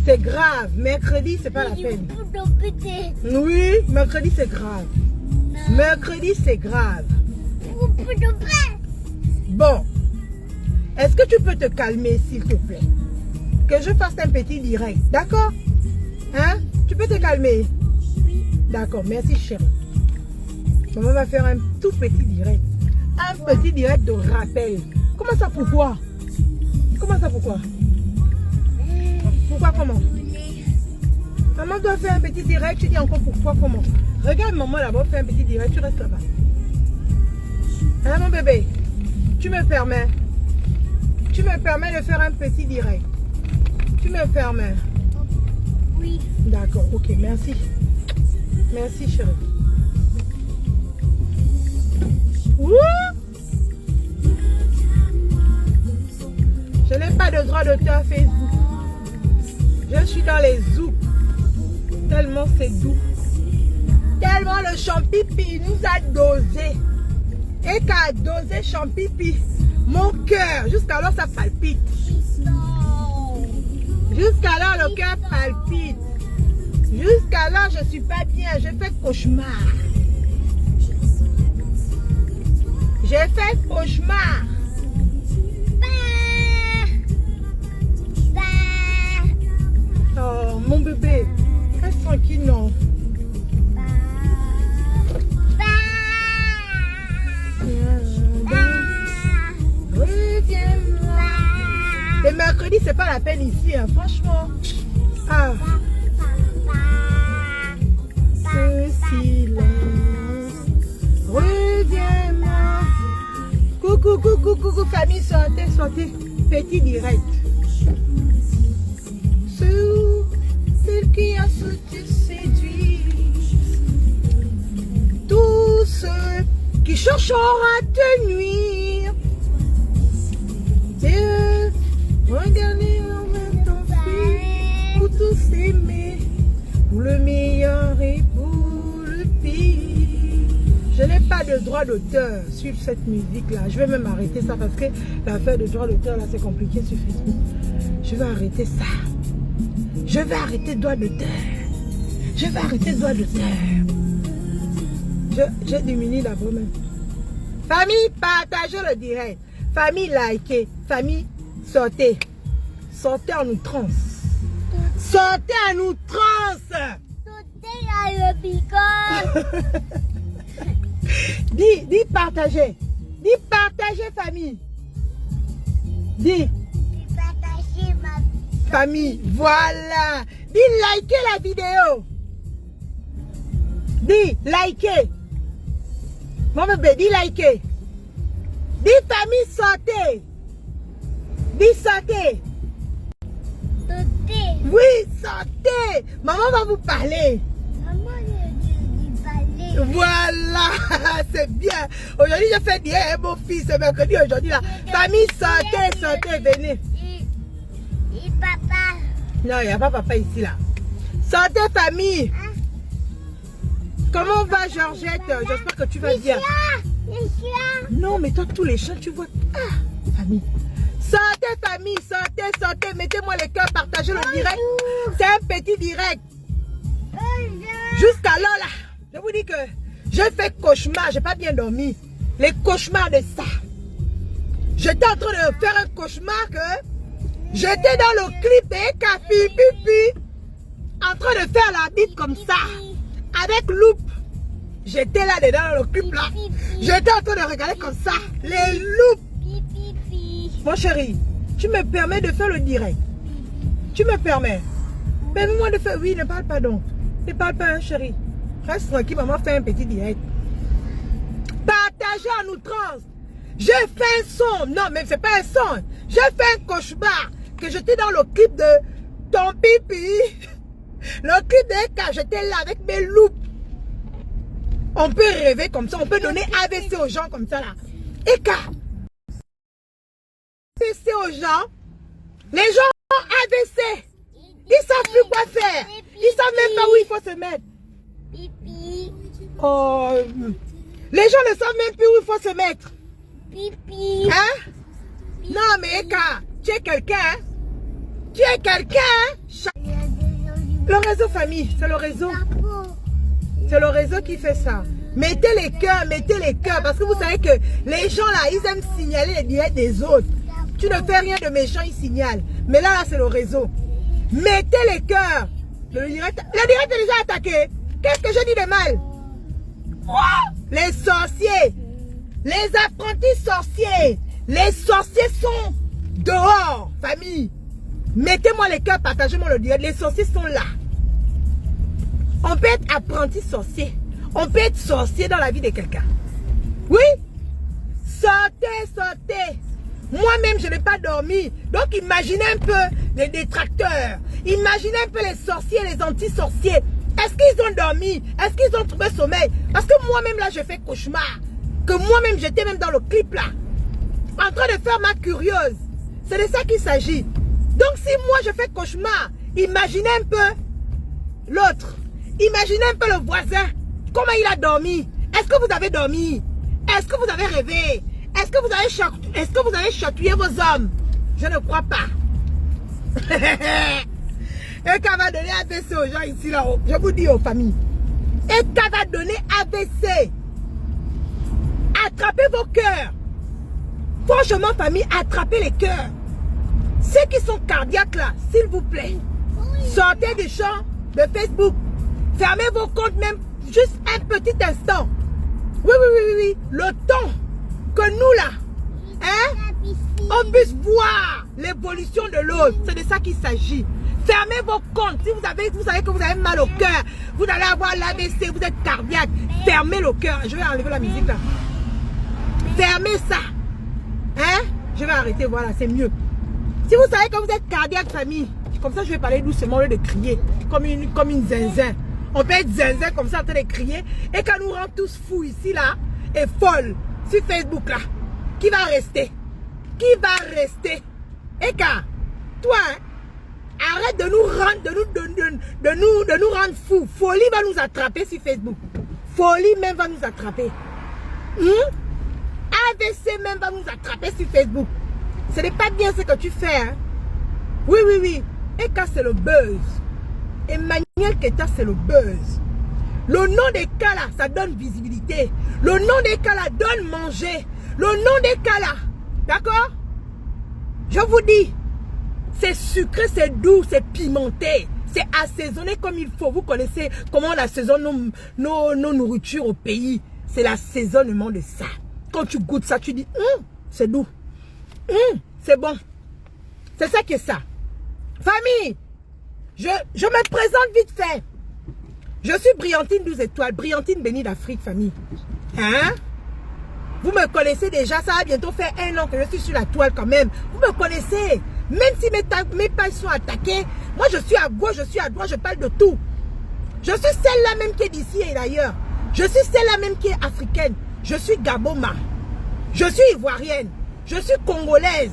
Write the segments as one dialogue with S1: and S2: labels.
S1: C'est grave. Mercredi, c'est pas la peine. Oui, mercredi, c'est grave. Mercredi, c'est grave. Bon. Est-ce que tu peux te calmer, s'il te plaît? Que je fasse un petit direct. D'accord? Hein? Tu peux te calmer?
S2: Oui.
S1: D'accord, merci chérie. Maman va faire un tout petit direct. Un petit direct de rappel. Comment ça, pourquoi? Comment ça, pourquoi? Pourquoi, comment? Maman doit faire un petit direct, tu dis encore pourquoi, comment? Regarde maman là-bas, faire un petit direct, tu restes là-bas. Hein, mon bébé? Tu me permets? Tu me permets de faire un petit direct? Tu me permets?
S2: Oui.
S1: D'accord, ok, merci. Merci, chérie. Ouh! Je n'ai pas de droit d'auteur Facebook. Je suis dans les zouks. Tellement c'est doux. Tellement le champipi nous a dosé. Et qu'a dosé champipi. Mon cœur, jusqu'alors ça palpite. Jusqu'alors le cœur palpite. Jusqu'alors je suis pas bien. Je fais cauchemar. J'ai fait cauchemar. Oh, mon bébé. Reste tranquille, non. Reviens-moi. Le mercredi, c'est pas la peine ici, hein, franchement. Ah. Ce silence. Reviens-moi. Coucou, coucou, coucou, famille, sortez, sortez. Petit direct. Celle qui a su te séduire. Tous ceux qui chercheront à te nuire. Regardez envers ton fils pour tous aimer, pour le meilleur et pour le pire. Je n'ai pas de droit d'auteur sur cette musique-là. Je vais même arrêter ça parce que l'affaire de droit d'auteur, là, c'est compliqué sur Facebook. Je vais arrêter ça. Je vais arrêter droit d'auteur. Je vais arrêter droit d'auteur. Je diminue d'abord même. Famille, partagez le direct. Famille, likez. Famille, sortez. Sortez en outrance. Sortez en outrance.
S2: Sautez à le picot.
S1: Dis partagez. Dis partagez, famille. Dis
S2: Partagez ma
S1: famille. Voilà. Dis likez la vidéo. Dis likez. Mon bébé, dis likez. Dis famille, sortez. Dis sortez.
S2: sautez.
S1: Oui, sortez. Maman va vous parler.
S2: Maman, je parler.
S1: Voilà, c'est bien. Aujourd'hui, je fais dire un beau fils, c'est mercredi aujourd'hui là. Famille, sortez, sortez, venez.
S2: Et papa.
S1: Non, il n'y a pas papa ici là. Sortez, famille.
S2: Hein?
S1: Comment va Georgette? J'espère que tu vas bien.
S2: Les chiens.
S1: Non, mais toi, tous les chats, tu vois. Ah, famille. Sortez, famille, sortez, sortez. Mettez-moi les cœurs, partagez le direct. C'est un petit direct. Jusqu'alors là, je vous dis que j'ai fait cauchemar, j'ai pas bien dormi. Les cauchemars de ça. J'étais en train de faire un cauchemar que j'étais dans le clip de Kafi Pipi en train de faire la bite comme ça. Avec loupe. J'étais là dedans dans le clip là. J'étais en train de regarder comme ça. Les loupes. Mon chéri, tu me permets de faire le direct. Tu me permets. Permets-moi de faire. Oui, ne parle pas donc. Ne parle pas, hein, chéri. Reste tranquille, maman fait un petit direct. Partagez en outrance. J'ai fait un son. Non, mais c'est pas un son. J'ai fait un cauchemar. Que j'étais dans le clip de ton pipi. Le clip de quand j'étais là avec mes loupes. On peut rêver comme ça. On peut donner AVC aux gens comme ça là. Et quand AVC aux gens, les gens ont AVC. Ils savent plus quoi faire. Ils savent même pas où il faut se mettre.
S2: Pipi.
S1: Oh, les gens ne savent même plus où il faut se mettre.
S2: Pipi.
S1: Hein? Non mais Eka, tu es quelqu'un. Tu es quelqu'un. Le réseau famille, c'est le réseau. C'est le réseau qui fait ça. Mettez les cœurs, parce que vous savez que les gens là, ils aiment signaler les directs des autres. Tu ne fais rien de méchant, ils signalent. Mais là c'est le réseau. Mettez les cœurs. Le direct est déjà attaqué. Qu'est-ce que je dis de mal? Les sorciers, les apprentis sorciers, les sorciers sont dehors, famille. Mettez-moi les cœurs, partagez-moi le direct. Les sorciers sont là. On peut être apprenti sorcier. On peut être sorcier dans la vie de quelqu'un. Oui. Sortez. Moi-même, je n'ai pas dormi. Donc, imaginez un peu les détracteurs. Imaginez un peu les sorciers, les anti-sorciers. Est-ce qu'ils ont dormi? Est-ce qu'ils ont trouvé sommeil? Parce que moi-même, là, je fais cauchemar. Que moi-même, j'étais même dans le clip, là. En train de faire ma curieuse. C'est de ça qu'il s'agit. Donc, si moi, je fais cauchemar, imaginez un peu l'autre. Imaginez un peu le voisin. Comment il a dormi? Est-ce que vous avez dormi? Est-ce que vous avez rêvé? Est-ce que vous avez chatouillé vos hommes? Je ne crois pas. Et qu'elle va donner AVC aux gens ici là-haut. Je vous dis aux familles. Et qu'elle va donner AVC. Attrapez vos cœurs. Franchement, famille, attrapez les cœurs. Ceux qui sont cardiaques là, s'il vous plaît. Sortez du champ de Facebook. Fermez vos comptes même juste un petit instant. Oui. Le temps que nous là, on puisse voir l'évolution de l'autre. C'est de ça qu'il s'agit. Fermez vos comptes. Si vous savez que vous avez mal au cœur, vous allez avoir l'AVC, vous êtes cardiaque. Fermez le cœur. Je vais enlever la musique là. Fermez ça. Je vais arrêter, voilà, c'est mieux. Si vous savez que vous êtes cardiaque, famille, comme ça je vais parler doucement au lieu de crier, comme une zinzin. On peut être zinzin comme ça en train de crier et qu'on nous rend tous fous ici là et folles sur Facebook là. Qui va rester? Qui va rester? Et car, toi, arrête de nous rendre fous. Folie va nous attraper sur Facebook. Folie même va nous attraper. AVC même va nous attraper sur Facebook. Ce n'est pas bien ce que tu fais. Hein? Oui. Et car c'est le buzz. Emmanuel Keita, c'est le buzz. Le nom des cas là, ça donne visibilité. Le nom des cas là donne manger. Le nom des cas là, d'accord? Je vous dis, c'est sucré, c'est doux, c'est pimenté. C'est assaisonné comme il faut. Vous connaissez comment on assaisonne nos nourritures au pays. C'est l'assaisonnement de ça. Quand tu goûtes ça, tu dis, c'est doux. C'est bon. C'est ça qui est ça. Famille, je me présente vite fait. Je suis Briantine 12 étoiles. Briantine bénie d'Afrique, famille. Vous me connaissez déjà. Ça va bientôt faire 1 an que je suis sur la toile quand même. Vous me connaissez. Même si mes pages sont attaquées, moi je suis à gauche, je suis à droite, je parle de tout. Je suis celle-là même qui est d'ici et d'ailleurs. Je suis celle-là même qui est africaine. Je suis Gaboma. Je suis ivoirienne. Je suis congolaise.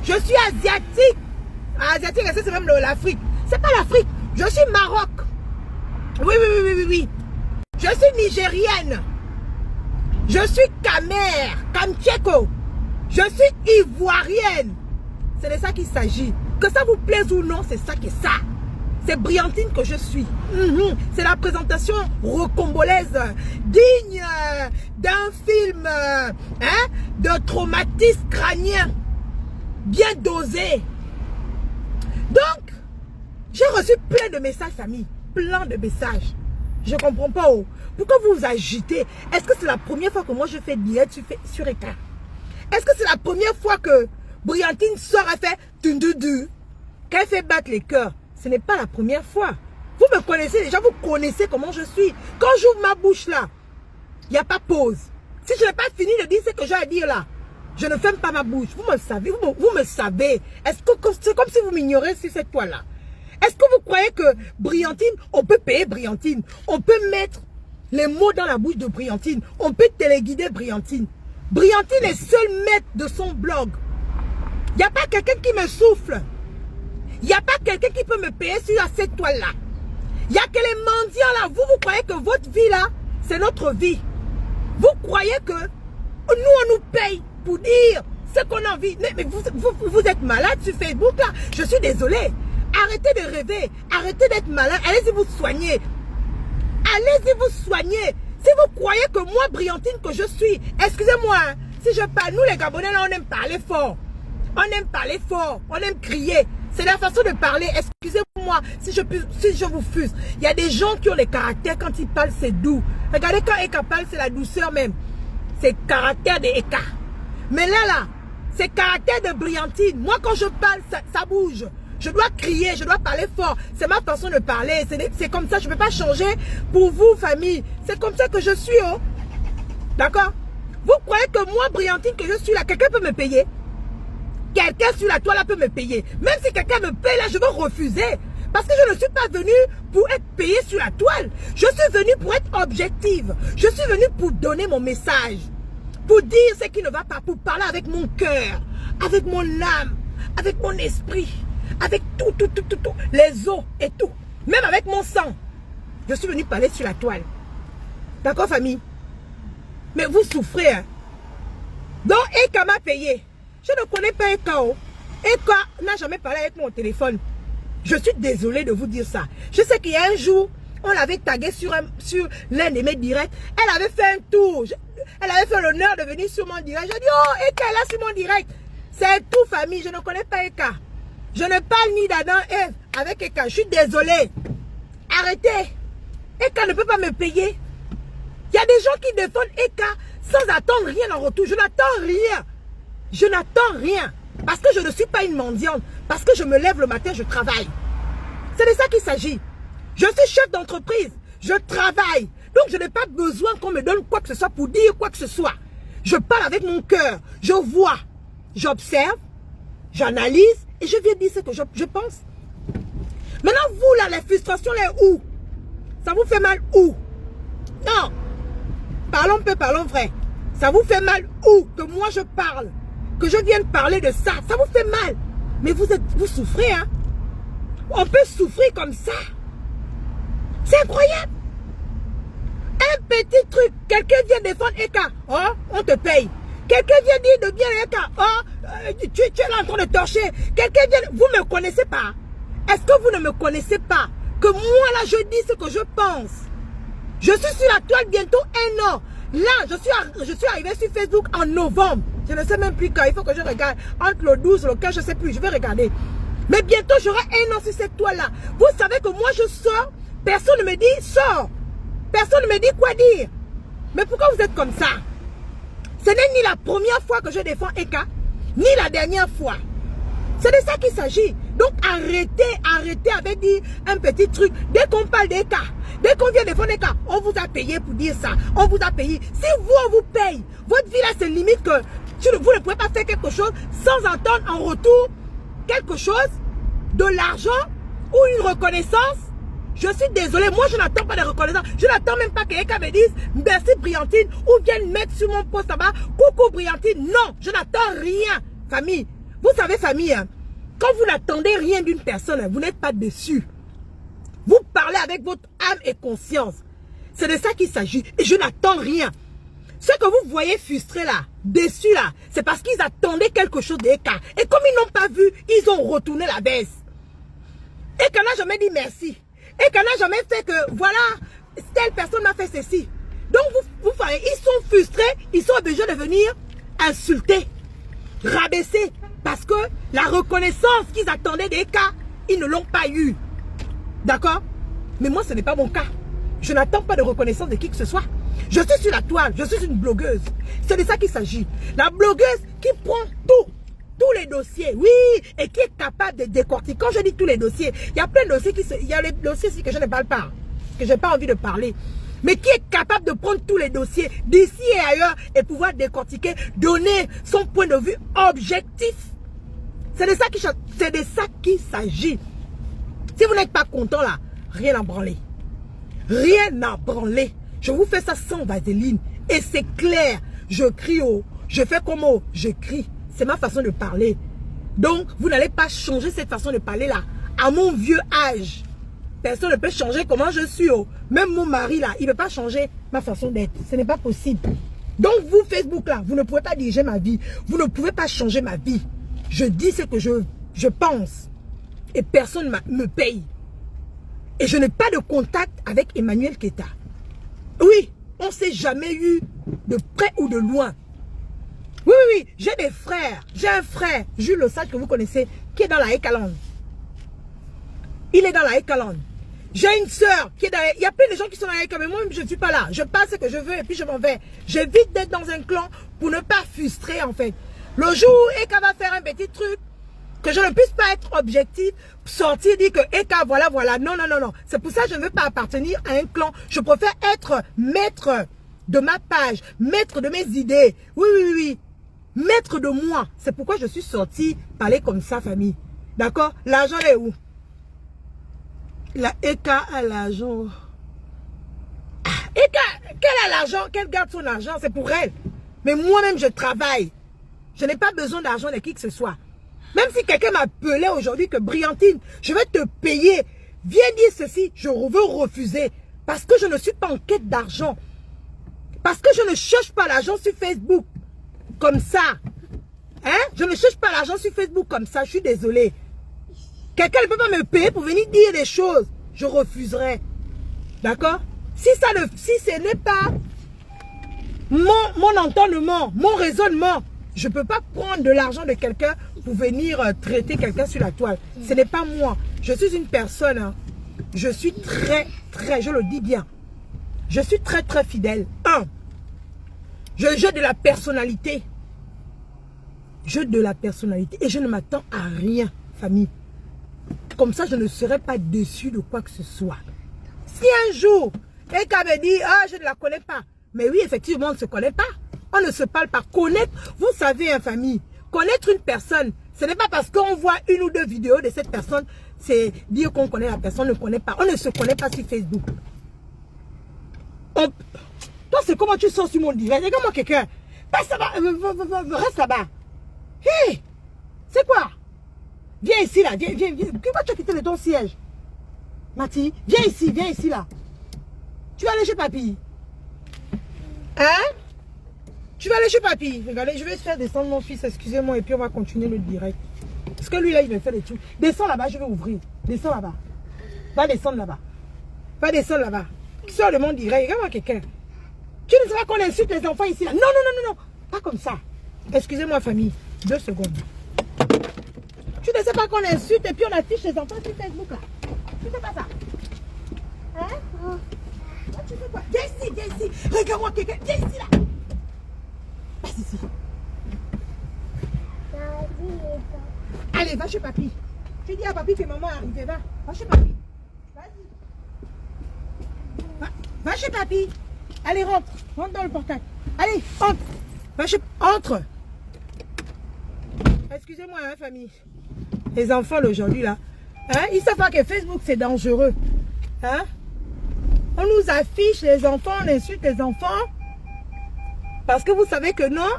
S1: Je suis asiatique. Asiatique, c'est même l'Afrique. C'est pas l'Afrique. Je suis Maroc. Oui. Je suis nigérienne. Je suis Camer, Kamtcheko. Je suis ivoirienne. C'est de ça qu'il s'agit. Que ça vous plaise ou non, c'est ça qui est ça. C'est Briantine que je suis. C'est la présentation rocambolaise digne d'un film de traumatisme crânien. Bien dosé. Donc, j'ai reçu plein de messages, famille. Plein de messages. Je ne comprends pas. Pourquoi vous vous agitez? Est-ce que c'est la première fois que moi je fais direct sur écran? Est-ce que c'est la première fois que Briantine sort et fait du qu'elle fait battre les cœurs? Ce n'est pas la première fois. Vous me connaissez déjà, vous connaissez comment je suis. Quand j'ouvre ma bouche là, il n'y a pas pause. Si je n'ai pas fini de dire ce que j'ai à dire là, je ne ferme pas ma bouche. Vous me savez, vous me savez. Est-ce que c'est comme si vous m'ignorez sur cette toile là? Est-ce que vous croyez que Briantine, on peut payer Briantine? On peut mettre les mots dans la bouche de Briantine. On peut téléguider Briantine. Briantine est seule maître de son blog. Il n'y a pas quelqu'un qui me souffle. Il n'y a pas quelqu'un qui peut me payer sur cette toile-là. Il n'y a que les mendiants là. Vous croyez que votre vie là, c'est notre vie. Vous croyez que nous, on nous paye pour dire ce qu'on a envie. Mais vous êtes malade sur Facebook là. Je suis désolée. Arrêtez de rêver. Arrêtez d'être malin. Allez-y vous soigner. Allez-y vous soigner. Si vous croyez que moi, Briantine, que je suis, excusez-moi, hein, si je parle, nous les Gabonais, là, on aime parler fort. On aime parler fort. On aime crier. C'est la façon de parler. Excusez-moi si je vous fuse. Il y a des gens qui ont les caractères, quand ils parlent, c'est doux. Regardez quand Eka parle, c'est la douceur même. C'est le caractère de Eka. Mais là, c'est le caractère de Briantine. Moi, quand je parle, ça bouge. Je dois crier, je dois parler fort. C'est ma façon de parler. C'est comme ça, je ne peux pas changer pour vous, famille. C'est comme ça que je suis, oh. D'accord? Vous croyez que moi, Briantine, que je suis là, quelqu'un peut me payer? Quelqu'un sur la toile là peut me payer. Même si quelqu'un me paye là, je vais refuser. Parce que je ne suis pas venue pour être payée sur la toile. Je suis venue pour être objective. Je suis venue pour donner mon message. Pour dire ce qui ne va pas. Pour parler avec mon cœur. Avec mon âme. Avec mon esprit. Avec tout. Les os et tout. Même avec mon sang. Je suis venue parler sur la toile. D'accord, famille? Mais vous souffrez, hein? Donc, Eka m'a payé. Je ne connais pas Eka. Eka n'a jamais parlé avec moi au téléphone. Je suis désolée de vous dire ça. Je sais qu'il y a un jour, on l'avait tagué sur l'un de mes directs. Elle avait fait un tour. Elle avait fait l'honneur de venir sur mon direct. Je dis, oh, Eka est là sur mon direct. C'est tout, famille. Je ne connais pas Eka. Je ne parle ni d'Adam et Ève avec Eka. Je suis désolée. Arrêtez. Eka ne peut pas me payer. Il y a des gens qui défendent Eka sans attendre rien en retour. Je n'attends rien. Je n'attends rien. Parce que je ne suis pas une mendiante. Parce que je me lève le matin, je travaille. C'est de ça qu'il s'agit. Je suis chef d'entreprise. Je travaille. Donc je n'ai pas besoin qu'on me donne quoi que ce soit pour dire quoi que ce soit. Je parle avec mon cœur. Je vois. J'observe. J'analyse. Et je viens dire ce que je pense. Maintenant, vous là, les frustrations, les où? Ça vous fait mal où? Non. Parlons peu, parlons vrai. Ça vous fait mal où? Que moi je parle. Que je vienne parler de ça. Ça vous fait mal. Mais vous souffrez, hein. On peut souffrir comme ça. C'est incroyable. Un petit truc. Quelqu'un vient défendre Eka. Oh, on te paye. Quelqu'un vient dire de bien Eka. Oh, tu es là en train de torcher. Quelqu'un vient... Vous ne me connaissez pas. Est-ce que vous ne me connaissez pas? Que moi, là, je dis ce que je pense. Je suis sur la toile bientôt 1 an. Là, je suis arrivé sur Facebook en novembre. Je ne sais même plus quand. Il faut que je regarde. Entre le 12 et le 15, je ne sais plus. Je vais regarder. Mais bientôt, j'aurai 1 an sur cette toile-là. Vous savez que moi, je sors. Personne ne me dit, sors. Personne ne me dit quoi dire. Mais pourquoi vous êtes comme ça? Ce n'est ni la première fois que je défends Eka, ni la dernière fois. C'est de ça qu'il s'agit. Donc, arrêtez avec dire un petit truc. Dès qu'on parle d'Eka, dès qu'on vient défendre Eka, on vous a payé pour dire ça. On vous a payé. Si vous, on vous paye, votre vie là, c'est limite que vous ne pouvez pas faire quelque chose sans entendre en retour quelque chose, de l'argent ou une reconnaissance. Je suis désolée, moi je n'attends pas de reconnaissance. Je n'attends même pas que Eka me dise merci Briantine ou vienne mettre sur mon poste là-bas coucou Briantine. Non, je n'attends rien, famille. Vous savez, famille, hein, quand vous n'attendez rien d'une personne, hein, vous n'êtes pas déçu. Vous parlez avec votre âme et conscience. C'est de ça qu'il s'agit. Et je n'attends rien. Ce que vous voyez frustrés là, déçus là, c'est parce qu'ils attendaient quelque chose d'Eka. Et comme ils n'ont pas vu, ils ont retourné la baisse. Eka n'a jamais dit merci. Eka n'a jamais fait que, voilà, telle personne m'a fait ceci. Donc vous voyez, ils sont frustrés, ils sont obligés de venir insulter, rabaisser. Parce que la reconnaissance qu'ils attendaient d'Eka, ils ne l'ont pas eu. D'accord? Mais moi, ce n'est pas mon cas. Je n'attends pas de reconnaissance de qui que ce soit. Je suis sur la toile, je suis une blogueuse. C'est de ça qu'il s'agit. La blogueuse qui prend tous les dossiers, oui, et qui est capable de décortiquer. Quand je dis tous les dossiers, il y a plein de dossiers il y a les dossiers que je ne parle pas, que je n'ai pas envie de parler. Mais qui est capable de prendre tous les dossiers d'ici et ailleurs et pouvoir décortiquer, donner son point de vue objectif. C'est de ça qu'il s'agit. Si vous n'êtes pas content là, rien à branler. Rien à branler. Je vous fais ça sans vaseline. Et c'est clair. Je crie je fais comme je crie. C'est ma façon de parler. Donc, vous n'allez pas changer cette façon de parler là. À mon vieux âge. Personne ne peut changer comment je suis. Même mon mari là, il ne peut pas changer ma façon d'être. Ce n'est pas possible. Donc, vous, Facebook là, vous ne pouvez pas diriger ma vie. Vous ne pouvez pas changer ma vie. Je dis ce que je pense. et personne ne me paye. Et je n'ai pas de contact avec Emmanuel Keita. Oui, on ne s'est jamais eu de près ou de loin. Oui, oui, oui, j'ai des frères. J'ai un frère, Jules Osage, que vous connaissez, qui est dans la Ekalande. Il est dans la Ekalande. J'ai une soeur qui est dans la... Il y a plein de gens qui sont dans la Ekalande, mais moi, je ne suis pas là. Je passe ce que je veux et puis je m'en vais. J'évite d'être dans un clan pour ne pas frustrer, en fait. Le jour où Eka va faire un petit truc, que je ne puisse pas être objectif, sortir, dire que Eka, voilà, voilà. Non, non, non, non. C'est pour ça que je ne veux pas appartenir à un clan. Je préfère être maître de ma page, maître de mes idées. Oui, oui, oui, oui. Maître de moi. C'est pourquoi je suis sortie parler comme ça, famille. D'accord? L'argent est où? La Eka a l'argent. Eka, qu'elle a l'argent, qu'elle garde son argent, c'est pour elle. Mais moi-même, je travaille. Je n'ai pas besoin d'argent de qui que ce soit. Même si quelqu'un m'appelait aujourd'hui que Brillantine, je vais te payer. Viens dire ceci, je veux refuser. Parce que je ne suis pas en quête d'argent. Parce que je ne cherche pas l'argent sur Facebook. Comme ça. Hein? Je ne cherche pas l'argent sur Facebook comme ça. Je suis désolée. Quelqu'un ne peut pas me payer pour venir dire des choses. Je refuserai. D'accord? Si ce n'est pas mon entendement, mon raisonnement, je ne peux pas prendre de l'argent de quelqu'un pour venir traiter quelqu'un sur la toile. Ce n'est pas moi. Je suis une personne. Hein. Je suis très, je le dis bien. Je suis très, très fidèle. J'ai de la personnalité. J'ai de la personnalité. Et je ne m'attends à rien, famille. Comme ça, je ne serai pas déçu de quoi que ce soit. Si un jour, quelqu'un me dit, ah, je ne la connais pas. Mais oui, effectivement, on ne se connaît pas. On ne se parle pas. Connaître, vous savez, hein, famille, connaître une personne, ce n'est pas parce qu'on voit une ou deux vidéos de cette personne, c'est dire qu'on connaît la personne, on ne connaît pas. On ne se connaît pas sur Facebook. Toi, c'est comment tu sors sur mon direct. Regarde-moi quelqu'un. Passe là-bas, reste là-bas. Hé, c'est quoi? Viens ici, là. Viens. Pourquoi tu as quitté ton siège? Mati, viens ici, là. Tu vas aller chez papy. Hein? Tu vas aller chez papy. Regardez, je vais faire descendre mon fils, excusez-moi, et puis on va continuer le direct. Parce que lui, là, il me fait des trucs. Descends là-bas, je vais ouvrir. Descends là-bas. Va descendre là-bas. Va descendre là-bas. Qui sort de mon direct? Regarde-moi quelqu'un. Tu ne sais pas qu'on insulte les enfants ici, là. Non, non, non, non, non. Pas comme ça. Excusez-moi, famille. 2 secondes. Tu ne sais pas qu'on insulte et puis on affiche les enfants sur Facebook, là. Tu sais pas ça? Hein? Tu fais quoi? Viens ici. Regarde-moi quelqu'un. Viens ici, là. Passe ici. Allez, va chez papy. Tu dis à papy que maman est arrivée. Va chez papy. Vas-y. Va chez papy. Allez, rentre. Rentre dans le portail. Allez, entre. Va chez... Entre. Excusez-moi, hein, famille. Les enfants d'aujourd'hui, là. Hein? Ils savent pas que Facebook, c'est dangereux. Hein? On nous affiche les enfants, on insulte les enfants. Parce que vous savez que non,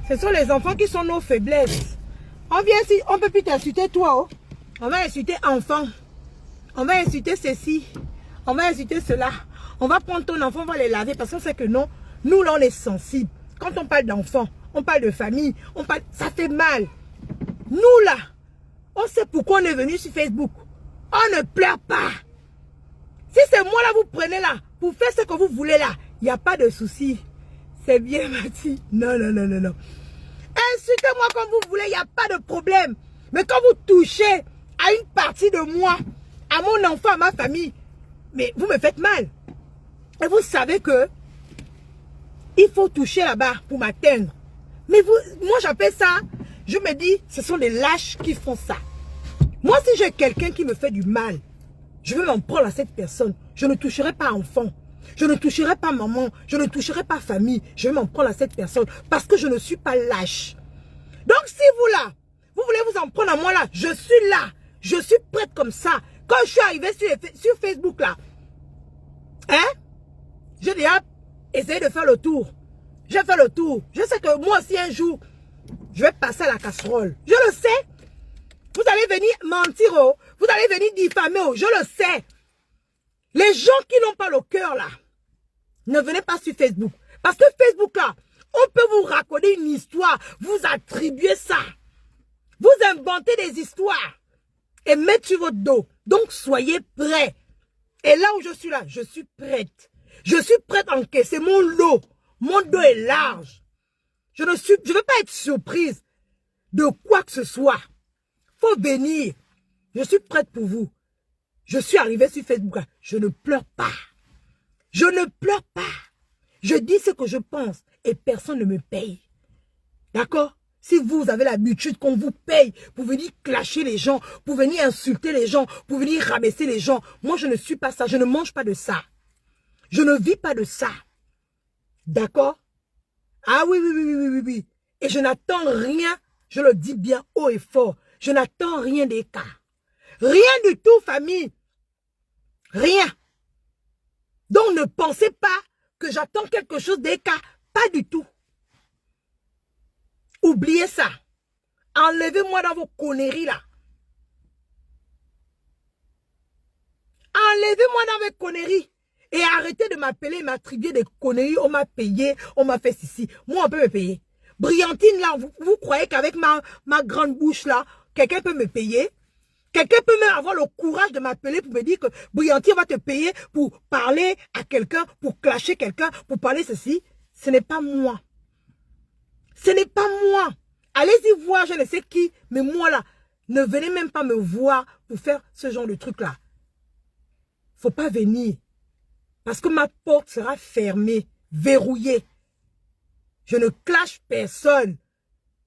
S1: ce sont les enfants qui sont nos faiblesses. On vient ici, on ne peut plus t'insulter toi. Oh. On va insulter enfant. On va insulter ceci. On va insulter cela. On va prendre ton enfant, on va les laver parce qu'on sait que non, nous là on est sensibles. Quand on parle d'enfants, on parle de famille, on parle, ça fait mal. Nous là, on sait pourquoi on est venu sur Facebook. On ne pleure pas. Si c'est moi là, vous prenez là, vous faites ce que vous voulez là, il n'y a pas de souci. C'est bien, Mathie. Non, non, non, non, non. Insultez-moi comme vous voulez, il n'y a pas de problème. Mais quand vous touchez à une partie de moi, à mon enfant, à ma famille, mais vous me faites mal. Et vous savez que il faut toucher là-bas pour m'atteindre. Mais vous, moi j'appelle ça, je me dis, ce sont des lâches qui font ça. Moi, si j'ai quelqu'un qui me fait du mal, je vais m'en prendre à cette personne. Je ne toucherai pas enfant. Je ne toucherai pas maman. Je ne toucherai pas famille. Je vais m'en prendre à cette personne parce que je ne suis pas lâche. Donc, si vous là, vous voulez vous en prendre à moi là, je suis là. Je suis prête comme ça. Quand je suis arrivée sur Facebook là, hein, j'ai déjà essayé de faire le tour. J'ai fait le tour. Je sais que moi aussi un jour, je vais passer à la casserole. Je le sais. Vous allez venir mentir, oh. Vous allez venir diffamer, oh. Je le sais. Les gens qui n'ont pas le cœur là, ne venez pas sur Facebook. Parce que Facebook là, on peut vous raconter une histoire, vous attribuer ça. Vous inventez des histoires. et mettre sur votre dos. Donc, soyez prêts. Et là où je suis prête. Je suis prête à encaisser mon lot. Mon dos est large. Je ne veux pas être surprise de quoi que ce soit. Faut venir. Je suis prête pour vous. Je suis arrivée sur Facebook. Je ne pleure pas. Je ne pleure pas. Je dis ce que je pense et personne ne me paye. D'accord? Si vous avez l'habitude qu'on vous paye pour venir clasher les gens, pour venir insulter les gens, pour venir rabaisser les gens, moi je ne suis pas ça. Je ne mange pas de ça. Je ne vis pas de ça. D'accord? Ah oui, oui, oui, oui, oui, oui, oui. Et je n'attends rien, je le dis bien haut et fort, je n'attends rien des cas. Rien du tout, famille. Rien. Donc ne pensez pas que j'attends quelque chose des cas. Pas du tout. Oubliez ça. Enlevez-moi dans vos conneries là. Enlevez-moi dans vos conneries. Et arrêtez de m'appeler, m'attribuer des conneries. On m'a payé, on m'a fait ceci. Moi, on peut me payer. Brillantine là, vous croyez qu'avec ma grande bouche là, quelqu'un peut me payer? Quelqu'un peut même avoir le courage de m'appeler pour me dire que Brillantine va te payer pour parler à quelqu'un, pour clasher quelqu'un, pour parler ceci. Ce n'est pas moi. Ce n'est pas moi. Allez-y voir, je ne sais qui, mais moi là, ne venez même pas me voir pour faire ce genre de truc là. Faut pas venir. Parce que ma porte sera fermée, verrouillée. Je ne clash personne.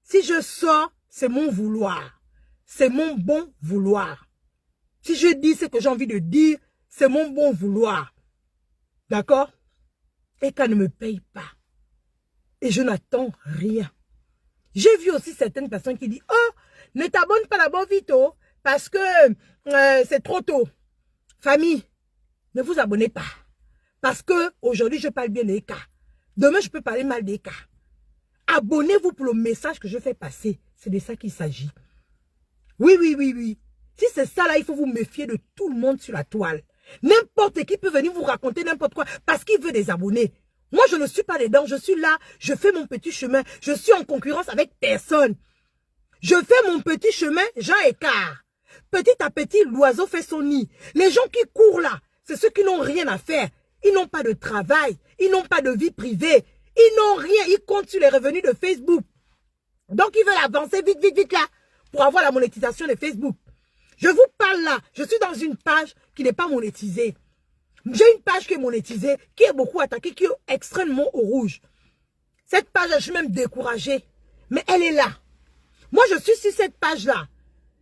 S1: Si je sors, c'est mon vouloir. C'est mon bon vouloir. Si je dis ce que j'ai envie de dire, c'est mon bon vouloir. D'accord? Et qu'elle ne me paye pas. Et je n'attends rien. J'ai vu aussi certaines personnes qui disent, oh, ne t'abonne pas d'abord vite, oh, parce que c'est trop tôt. Famille, ne vous abonnez pas. Parce que aujourd'hui je parle bien des cas. Demain, je peux parler mal des cas. Abonnez-vous pour le message que je fais passer. C'est de ça qu'il s'agit. Oui, oui, oui, oui. Si c'est ça là, il faut vous méfier de tout le monde sur la toile. N'importe qui peut venir vous raconter n'importe quoi parce qu'il veut des abonnés. Moi, je ne suis pas dedans. Je suis là, je fais mon petit chemin. Je suis en concurrence avec personne. Je fais mon petit chemin, Jean Écart. Petit à petit, l'oiseau fait son nid. Les gens qui courent là, c'est ceux qui n'ont rien à faire. Ils n'ont pas de travail. Ils n'ont pas de vie privée. Ils n'ont rien. Ils comptent sur les revenus de Facebook. Donc, ils veulent avancer vite, vite, vite là pour avoir la monétisation de Facebook. Je vous parle là. Je suis dans une page qui n'est pas monétisée. J'ai une page qui est monétisée, qui est beaucoup attaquée, qui est extrêmement au rouge. Cette page, je suis même découragée. Mais elle est là. Moi, je suis sur cette page-là.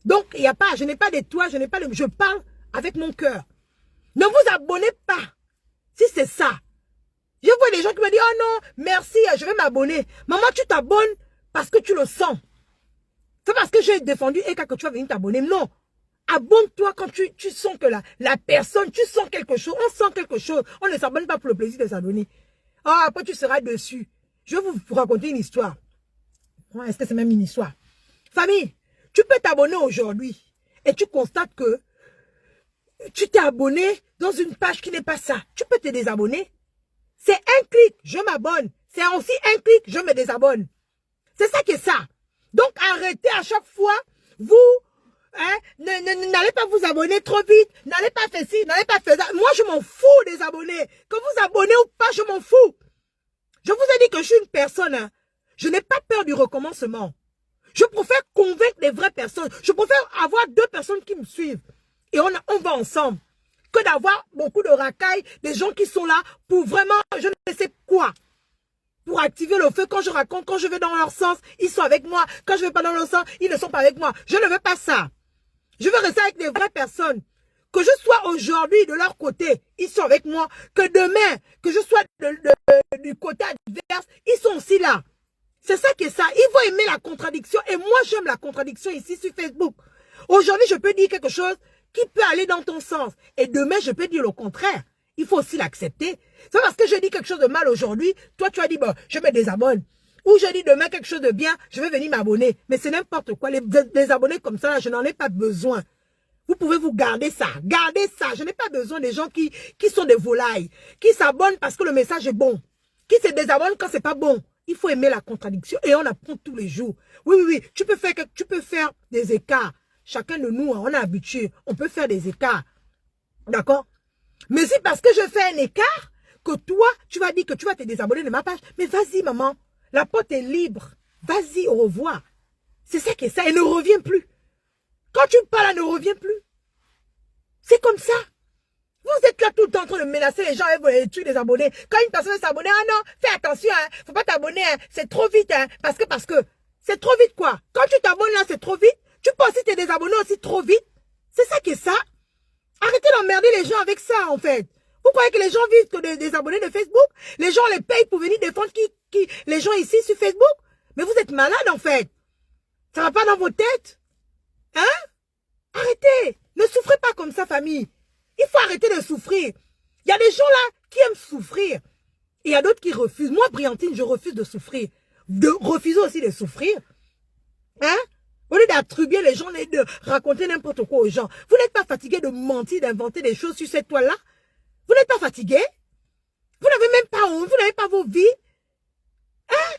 S1: Donc, il n'y a pas, je n'ai pas d'étoiles, je n'ai pas de... Je parle avec mon cœur. Ne vous abonnez pas. Si c'est ça. Je vois des gens qui me disent, oh non, merci, je vais m'abonner. Maman, tu t'abonnes parce que tu le sens. C'est parce que j'ai défendu Eka que tu vas venir t'abonner. Non. Abonne-toi quand tu sens que la personne, tu sens quelque chose. On sent quelque chose. On ne s'abonne pas pour le plaisir de s'abonner. Ah, après tu seras dessus. Je vais vous raconter une histoire. Est-ce que c'est même une histoire? Famille, tu peux t'abonner aujourd'hui et tu constates que tu t'es abonné dans une page qui n'est pas ça. Tu peux te désabonner. C'est un clic, je m'abonne. C'est aussi un clic, je me désabonne. C'est ça qui est ça. Donc arrêtez à chaque fois, vous, n'allez pas vous abonner trop vite, n'allez pas faire ci, n'allez pas faire ça. Moi, je m'en fous des abonnés. Que vous abonnez ou pas, je m'en fous. Je vous ai dit que je suis une personne, je n'ai pas peur du recommencement. Je préfère convaincre les vraies personnes. Je préfère avoir 2 personnes qui me suivent. Et on va ensemble. Que d'avoir beaucoup de racailles, des gens qui sont là pour vraiment, je ne sais quoi. Pour activer le feu quand je raconte, quand je vais dans leur sens, ils sont avec moi. Quand je ne vais pas dans leur sens, ils ne sont pas avec moi. Je ne veux pas ça. Je veux rester avec les vraies personnes. Que je sois aujourd'hui de leur côté, ils sont avec moi. Que demain, que je sois du côté adverse, ils sont aussi là. C'est ça qui est ça. Ils vont aimer la contradiction. Et moi, j'aime la contradiction ici sur Facebook. Aujourd'hui, je peux dire quelque chose qui peut aller dans ton sens. Et demain, je peux dire le contraire. Il faut aussi l'accepter. C'est parce que je dis quelque chose de mal aujourd'hui, toi, tu as dit, bon, je me désabonne. Ou je dis demain quelque chose de bien, je vais venir m'abonner. Mais c'est n'importe quoi. Les abonnés comme ça, je n'en ai pas besoin. Vous pouvez vous garder ça. Gardez ça. Je n'ai pas besoin des gens qui sont des volailles. Qui s'abonnent parce que le message est bon. Qui se désabonnent quand c'est pas bon. Il faut aimer la contradiction et on apprend tous les jours. Oui, oui, oui. Tu peux faire des écarts. chacun de nous, on est habitué. On peut faire des écarts. D'accord? Mais c'est parce que je fais un écart que toi, tu vas dire que tu vas te désabonner de ma page. Mais vas-y, maman. La porte est libre. Vas-y, au revoir. C'est ça qui est ça. Et ne reviens plus. Quand tu parles, ne reviens plus. C'est comme ça. Vous êtes là tout le temps en train de menacer les gens avec les trucs des abonnés. Quand une personne veut s'abonner, ah non, fais attention, hein, faut pas t'abonner, hein, c'est trop vite, hein, parce que, c'est trop vite quoi. Quand tu t'abonnes là, c'est trop vite. Tu peux aussi te désabonner aussi trop vite. C'est ça qui est ça. Arrêtez d'emmerder les gens avec ça, en fait. Vous croyez que les gens vivent que des abonnés de Facebook? Les gens les payent pour venir défendre les gens ici sur Facebook? Mais vous êtes malades, en fait. Ça va pas dans vos têtes? Hein? Arrêtez. Ne souffrez pas comme ça, famille. Il faut arrêter de souffrir. Il y a des gens là qui aiment souffrir. Et il y a d'autres qui refusent. Moi, Briantine, je refuse de souffrir. De refuser aussi de souffrir. Hein? Au lieu d'attribuer les gens, de raconter n'importe quoi aux gens. Vous n'êtes pas fatigué de mentir, d'inventer des choses sur cette toile-là? Vous n'êtes pas fatigué? Vous n'avez même pas honte, vous n'avez pas vos vies? Hein?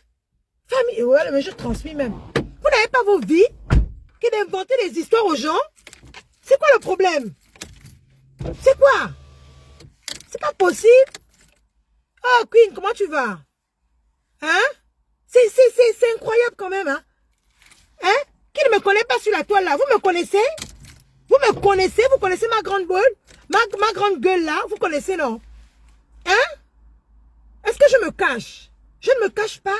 S1: Famille, ouais, mais je transmets même. Vous n'avez pas vos vies? Que d'inventer des histoires aux gens? C'est quoi le problème? C'est quoi? C'est pas possible? Oh, Queen, comment tu vas? Hein? C'est incroyable quand même, hein? Hein? Qui ne me connaît pas sur la toile là? Vous me connaissez? Vous me connaissez? Vous connaissez ma grande gueule? Ma grande gueule là? Vous connaissez, non? Hein? Est-ce que je me cache? Je ne me cache pas.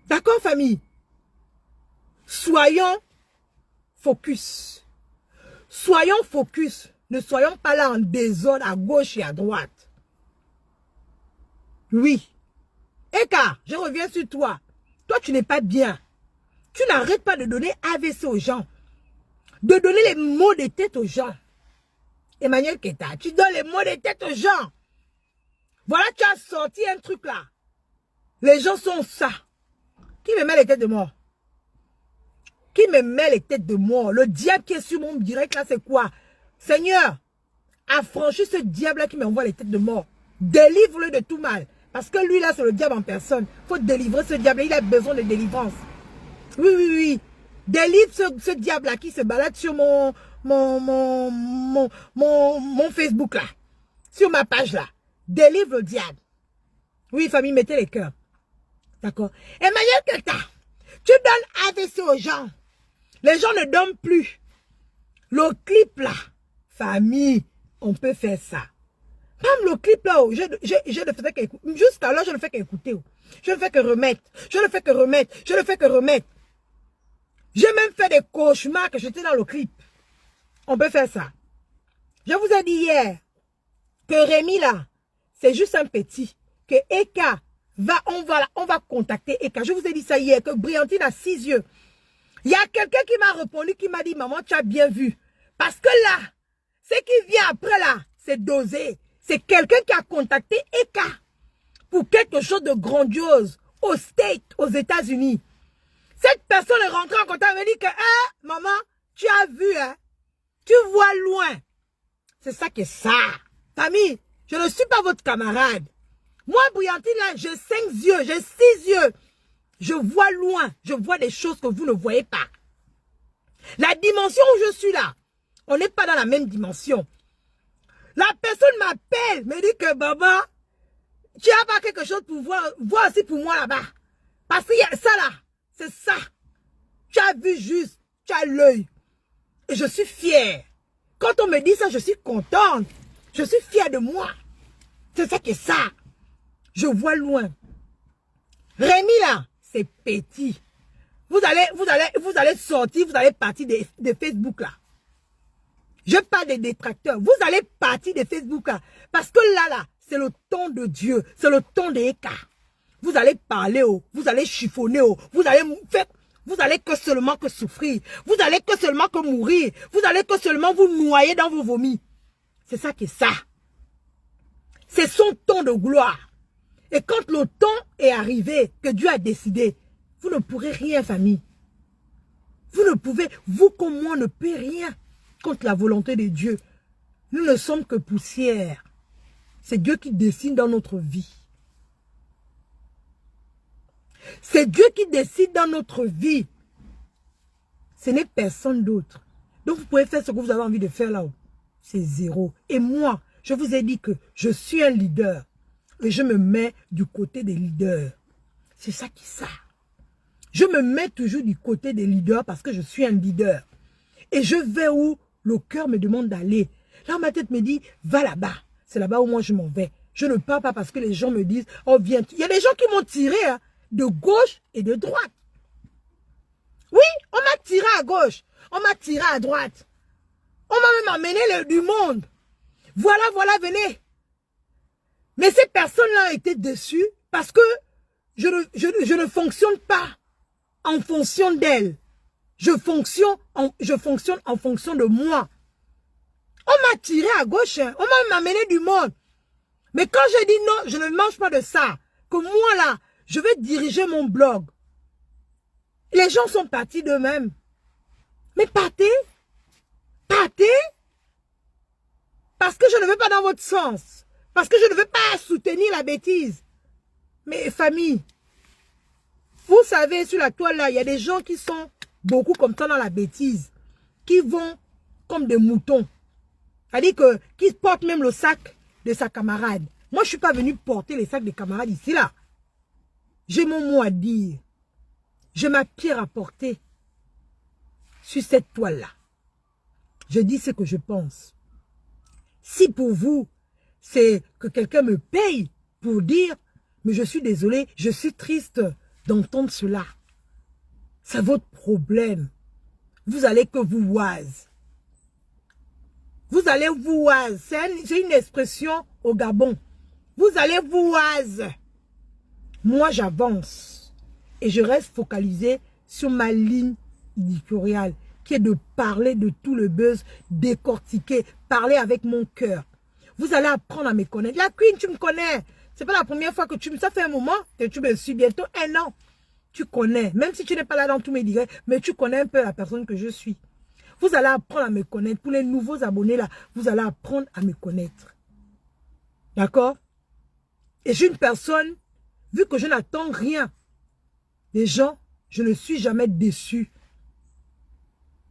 S1: D'accord, famille? Soyons focus. Soyons focus. Ne soyons pas là en désordre à gauche et à droite. Oui. Eka, je reviens sur toi. Toi, tu n'es pas bien. Tu n'arrêtes pas de donner AVC aux gens. De donner les mots de tête aux gens. Emmanuel Keta, tu donnes les mots de tête aux gens. Voilà, tu as sorti un truc là. Les gens sont ça. Qui me met les têtes de mort? Qui me met les têtes de mort? Le diable qui est sur mon direct là, c'est quoi? Seigneur, affranchis ce diable là qui m'envoie les têtes de mort. Délivre-le de tout mal. Parce que lui là, c'est le diable en personne. Il faut délivrer ce diable. Il a besoin de délivrance. Oui, oui, oui. Délivre ce diable là qui se balade sur mon Facebook là. Sur ma page là. Délivre le diable. Oui, famille, mettez les cœurs. D'accord. Emmanuel Keta, tu donnes AVC aux gens. Les gens ne donnent plus. Le clip là, famille, on peut faire ça. Même le clip là, je ne fais qu'écouter. Jusqu'à là, je ne fais qu'écouter. Je ne fais que remettre. Je ne fais que remettre. Je ne fais que remettre. J'ai même fait des cauchemars que j'étais dans le clip. On peut faire ça. Je vous ai dit hier que Rémi là, c'est juste un petit. Que Eka on va contacter Eka. Je vous ai dit ça hier, que Briantine a 6 yeux. Il y a quelqu'un qui m'a répondu, qui m'a dit, maman, tu as bien vu. Parce que là, ce qui vient après là, c'est dosé. C'est quelqu'un qui a contacté Eka pour quelque chose de grandiose aux États-Unis. Cette personne est rentrée en contact et m'a dit que, hein, maman, tu as vu, hein, tu vois loin. C'est ça que ça. Famille, je ne suis pas votre camarade. Moi, Briantine, là, j'ai 5 yeux, j'ai 6 yeux. Je vois loin, je vois des choses que vous ne voyez pas. La dimension où je suis là, on n'est pas dans la même dimension. La personne m'appelle, me dit que, Baba, tu as pas quelque chose pour voir aussi pour moi là-bas. Parce qu'il y a ça là, c'est ça. Tu as vu juste, tu as l'œil. Et je suis fière. Quand on me dit ça, je suis contente. Je suis fière de moi. C'est ça qui est ça. Je vois loin. Rémi là, c'est petit. Vous allez sortir, vous allez partir de Facebook là. Je parle des détracteurs. Vous allez partir de Facebook là. Parce que là, c'est le ton de Dieu. C'est le ton des Eka. Vous allez parler, vous allez chiffonner, vous allez que seulement que souffrir. Vous allez que seulement que mourir. Vous allez que seulement vous noyer dans vos vomis. C'est ça qui est ça. C'est son ton de gloire. Et quand le temps est arrivé, que Dieu a décidé, vous ne pourrez rien, famille. Vous ne pouvez, vous comme moi, ne pouvez rien contre la volonté de Dieu. Nous ne sommes que poussière. C'est Dieu qui décide dans notre vie. C'est Dieu qui décide dans notre vie. Ce n'est personne d'autre. Donc, vous pouvez faire ce que vous avez envie de faire là-haut. C'est zéro. Et moi, je vous ai dit que je suis un leader. Et je me mets du côté des leaders. C'est ça qui ça. Je me mets toujours du côté des leaders parce que je suis un leader. Et je vais où le cœur me demande d'aller. Là, ma tête me dit, va là-bas. C'est là-bas où moi je m'en vais. Je ne pars pas parce que les gens me disent, oh viens. Il y a des gens qui m'ont tiré hein, de gauche et de droite. Oui, on m'a tiré à gauche. On m'a tiré à droite. On m'a même amené du monde. Voilà, voilà, venez. Mais ces personnes-là ont été déçues parce que je ne fonctionne pas en fonction d'elles. Je fonctionne en fonction de moi. On m'a tiré à gauche, hein. On m'a même amené du monde. Mais quand je dis non, je ne mange pas de ça. Que moi là, je vais diriger mon blog. Les gens sont partis d'eux-mêmes. Mais partez. Partez. Parce que je ne vais pas dans votre sens. Parce que je ne veux pas soutenir la bêtise. Mais famille, vous savez, sur la toile là, il y a des gens qui sont beaucoup comme ça dans la bêtise. Qui vont comme des moutons. C'est-à-dire que, qui portent même le sac de sa camarade. Moi, je ne suis pas venu porter les sacs des camarades ici là. J'ai mon mot à dire. J'ai ma pierre à porter sur cette toile là. Je dis ce que je pense. Si pour vous, c'est que quelqu'un me paye pour dire, mais je suis désolé, je suis triste d'entendre cela. C'est votre problème. Vous allez que vous oise. Vous allez vous oise. C'est une expression au Gabon. Vous allez vous oise. Moi, j'avance. Et je reste focalisé sur ma ligne éditoriale, qui est de parler de tout le buzz, décortiquer, parler avec mon cœur. Vous allez apprendre à me connaître. La Queen, tu me connais. C'est pas la première fois que ça fait un moment que tu me suis, bientôt 1 an. Tu connais, même si tu n'es pas là dans tous mes directs, mais tu connais un peu la personne que je suis. Vous allez apprendre à me connaître. Pour les nouveaux abonnés là, vous allez apprendre à me connaître. D'accord? Et je suis une personne, vu que je n'attends rien des gens, je ne suis jamais déçu.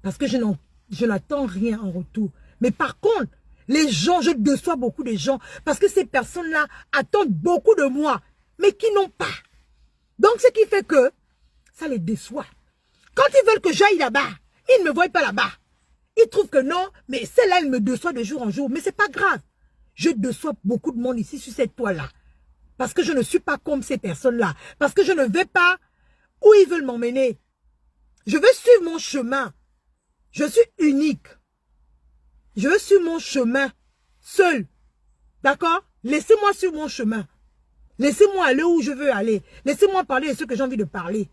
S1: Parce que je n'attends rien en retour. Mais par contre, les gens, je déçois beaucoup de gens. Parce que ces personnes-là attendent beaucoup de moi. Mais qui n'ont pas. Donc, ce qui fait que ça les déçoit. Quand ils veulent que j'aille là-bas, ils ne me voient pas là-bas. Ils trouvent que non, mais celle-là, elle me déçoit de jour en jour. Mais c'est pas grave. Je déçois beaucoup de monde ici sur cette toile-là. Parce que je ne suis pas comme ces personnes-là. Parce que je ne vais pas où ils veulent m'emmener. Je veux suivre mon chemin. Je suis unique. Je veux suivre mon chemin seul. D'accord? Laissez-moi suivre mon chemin. Laissez-moi aller où je veux aller. Laissez-moi parler de ce que j'ai envie de parler.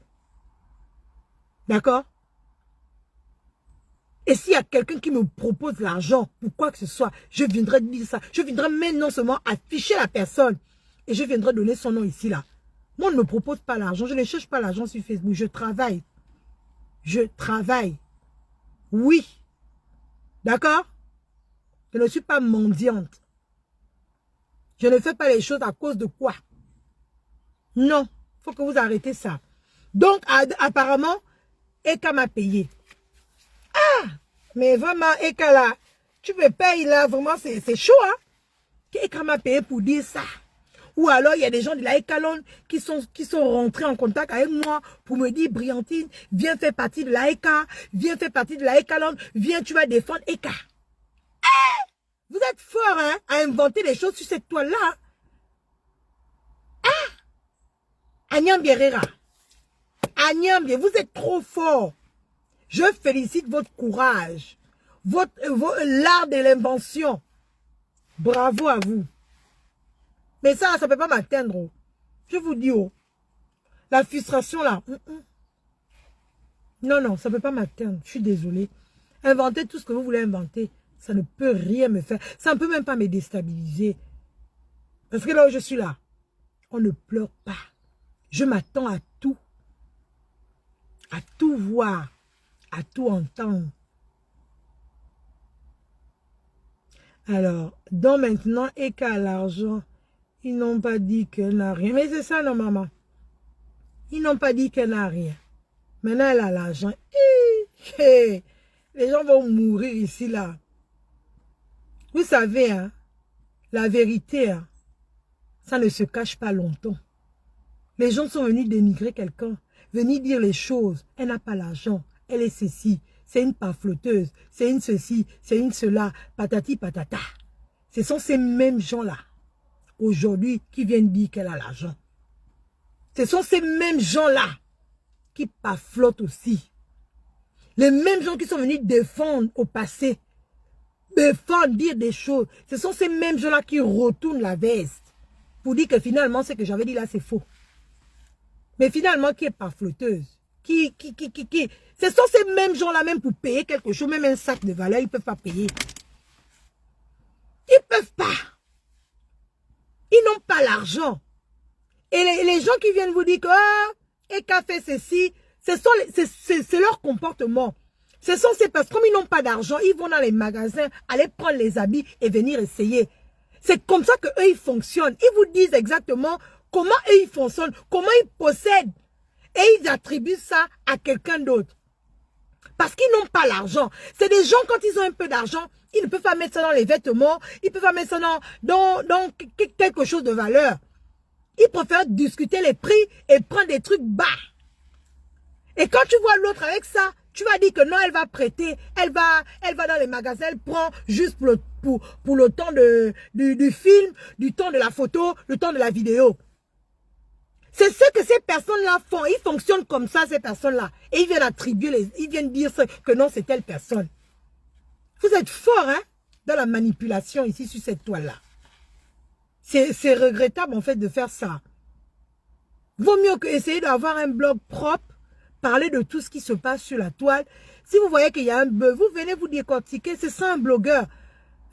S1: D'accord? Et s'il y a quelqu'un qui me propose l'argent, pour quoi que ce soit, je viendrai dire ça. Je viendrai même non seulement afficher la personne, et je viendrai donner son nom ici, là. Moi, on ne me propose pas l'argent. Je ne cherche pas l'argent sur Facebook. Je travaille. Je travaille. Oui. D'accord? Je ne suis pas mendiante. Je ne fais pas les choses à cause de quoi? Non. Il faut que vous arrêtez ça. Donc, apparemment, Eka m'a payé. Ah! Mais vraiment, Eka là, tu me payes là, vraiment, c'est chaud, hein? Eka m'a payé pour dire ça. Ou alors, il y a des gens de la Ekalon qui sont rentrés en contact avec moi pour me dire, Briantine, viens faire partie de la Eka, viens faire partie de la Ekalon, viens, tu vas défendre Eka. Ah! Vous êtes fort, hein, à inventer des choses sur cette toile-là. Ah! Agnam Guerrera. Agnam, vous êtes trop fort. Je félicite votre courage, l'art de l'invention. Bravo à vous. Mais ça ne peut pas m'atteindre. Oh. Je vous dis, oh. La frustration là. Non, non, ça ne peut pas m'atteindre. Je suis désolée. Inventez tout ce que vous voulez inventer. Ça ne peut rien me faire. Ça ne peut même pas me déstabiliser. Parce que là où je suis là, on ne pleure pas. Je m'attends à tout. À tout voir. À tout entendre. Alors, donc maintenant, Eka a l'argent. Ils n'ont pas dit qu'elle n'a rien. Mais c'est ça, non, maman. Ils n'ont pas dit qu'elle n'a rien. Maintenant, elle a l'argent. Hey, les gens vont mourir ici, là. Vous savez, hein, la vérité, hein, ça ne se cache pas longtemps. Les gens sont venus dénigrer quelqu'un, venir dire les choses. Elle n'a pas l'argent, elle est ceci, c'est une pafloteuse, c'est une ceci, c'est une cela, patati patata. Ce sont ces mêmes gens-là, aujourd'hui, qui viennent dire qu'elle a l'argent. Ce sont ces mêmes gens-là qui paflotent aussi. Les mêmes gens qui sont venus défendre au passé, défendre, dire des choses. Ce sont ces mêmes gens-là qui retournent la veste pour dire que finalement, ce que j'avais dit là, c'est faux. Mais finalement, qui est pafloteuse? Ce sont ces mêmes gens-là, même pour payer quelque chose, même un sac de valeur, ils ne peuvent pas payer. Ils ne peuvent pas. Ils n'ont pas l'argent. Et les gens qui viennent vous dire que Eka fait ceci, c'est leur comportement. Ce sont ces personnes, comme ils n'ont pas d'argent, ils vont dans les magasins, aller prendre les habits et venir essayer. C'est comme ça qu'eux, ils fonctionnent. Ils vous disent exactement comment eux, ils fonctionnent, comment ils possèdent. Et ils attribuent ça à quelqu'un d'autre. Parce qu'ils n'ont pas l'argent. C'est des gens, quand ils ont un peu d'argent, ils ne peuvent pas mettre ça dans les vêtements, ils ne peuvent pas mettre ça dans quelque chose de valeur. Ils préfèrent discuter les prix et prendre des trucs bas. Et quand tu vois l'autre avec ça, tu vas dire que non, elle va prêter, elle va dans les magasins, elle prend juste pour le temps du film, du temps de la photo, le temps de la vidéo. C'est ce que ces personnes-là font. Ils fonctionnent comme ça, ces personnes-là. Et ils viennent attribuer, ils viennent dire que non, c'est telle personne. Vous êtes fort, hein, dans la manipulation ici sur cette toile-là. C'est regrettable, en fait, de faire ça. Vaut mieux que essayer d'avoir un blog propre, parler de tout ce qui se passe sur la toile. Si vous voyez qu'il y a un buzz, vous venez vous décortiquer, c'est ça un blogueur.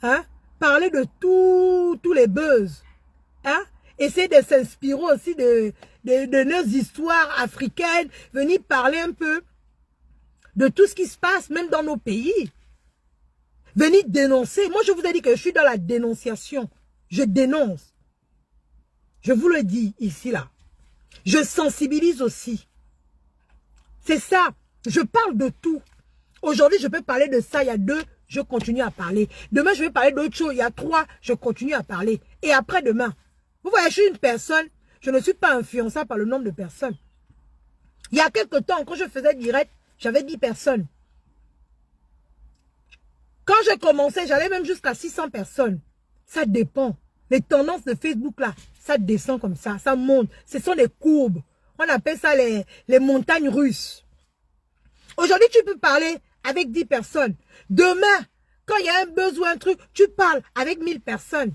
S1: Hein? Parler de tous les buzz. Hein? Essayer de s'inspirer aussi de nos histoires africaines, venir parler un peu de tout ce qui se passe, même dans nos pays. Venir dénoncer. Moi, je vous ai dit que je suis dans la dénonciation. Je dénonce. Je vous le dis ici, là. Je sensibilise aussi. C'est ça. Je parle de tout. Aujourd'hui, je peux parler de ça. Il y a 2, je continue à parler. Demain, je vais parler d'autre chose. Il y a 3, je continue à parler. Et après-demain, vous voyez, je suis une personne, je ne suis pas influençable par le nombre de personnes. Il y a quelque temps, quand je faisais direct, j'avais 10 personnes. Quand je commençais, j'allais même jusqu'à 600 personnes. Ça dépend. Les tendances de Facebook, là, ça descend comme ça monte. Ce sont des courbes. On appelle ça les montagnes russes. Aujourd'hui, tu peux parler avec 10 personnes. Demain, quand il y a un besoin, un truc, tu parles avec 1000 personnes.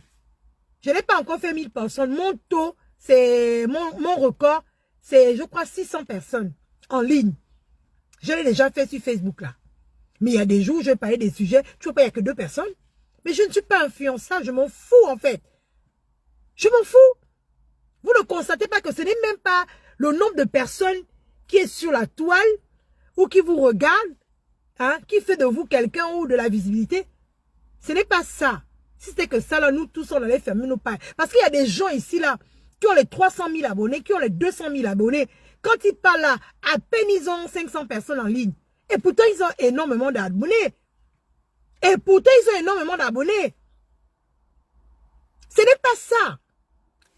S1: Je n'ai pas encore fait 1000 personnes. Mon taux, c'est mon record, c'est, je crois, 600 personnes en ligne. Je l'ai déjà fait sur Facebook, là. Mais il y a des jours où je vais parler des sujets, tu vois pas, il n'y a que 2 personnes. Mais je ne suis pas influençable, je m'en fous, en fait. Je m'en fous. Vous ne constatez pas que ce n'est même pas le nombre de personnes qui est sur la toile ou qui vous regarde, hein, qui fait de vous quelqu'un ou de la visibilité. Ce n'est pas ça. Si c'était que ça, là, nous tous, on allait fermer nos pailles. Parce qu'il y a des gens ici, là, qui ont les 300 000 abonnés, qui ont les 200 000 abonnés. Quand ils parlent là, à peine ils ont 500 personnes en ligne. Et pourtant, ils ont énormément d'abonnés. Et pourtant, ils ont énormément d'abonnés. Ce n'est pas ça.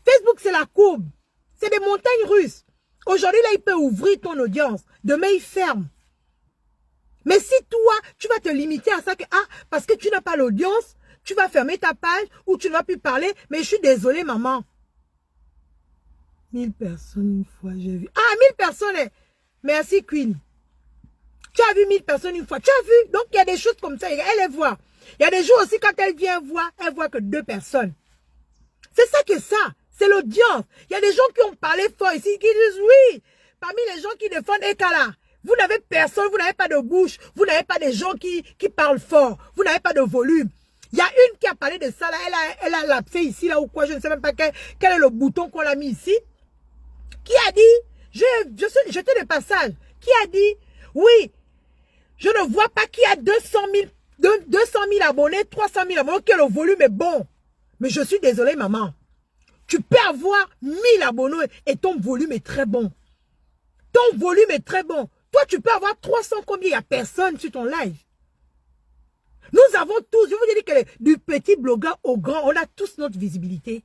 S1: Facebook, c'est la courbe. C'est des montagnes russes. Aujourd'hui, là, il peut ouvrir ton audience. Demain, il ferme. Mais si toi, tu vas te limiter à ça, que, parce que tu n'as pas l'audience, tu vas fermer ta page ou tu ne vas plus parler. Mais je suis désolée, maman. 1000 personnes une fois, j'ai vu. 1000 personnes. Merci, Queen. Tu as vu 1000 personnes une fois. Tu as vu. Donc, il y a des choses comme ça. Elle les voit. Il y a des jours aussi, quand elle vient voir, elle voit que 2 personnes. C'est ça que ça. C'est l'audience. Il y a des gens qui ont parlé fort ici, qui disent oui. Parmi les gens qui défendent Ekala, vous n'avez personne, vous n'avez pas de bouche, vous n'avez pas des gens qui parlent fort, vous n'avez pas de volume. Il y a une qui a parlé de ça, là, elle a lapsé ici, là, ou quoi, je ne sais même pas quel est le bouton qu'on a mis ici, qui a dit, j'étais de passage, qui a dit, oui, je ne vois pas qu'il y a 200 000 abonnés, 300 000 abonnés, que le volume est bon. Mais je suis désolée, maman. Tu peux avoir 1000 abonnés et ton volume est très bon. Ton volume est très bon. Toi, tu peux avoir 300 combien, il n'y a personne sur ton live. Nous avons tous, je vous dis que du petit blogueur au grand, on a tous notre visibilité.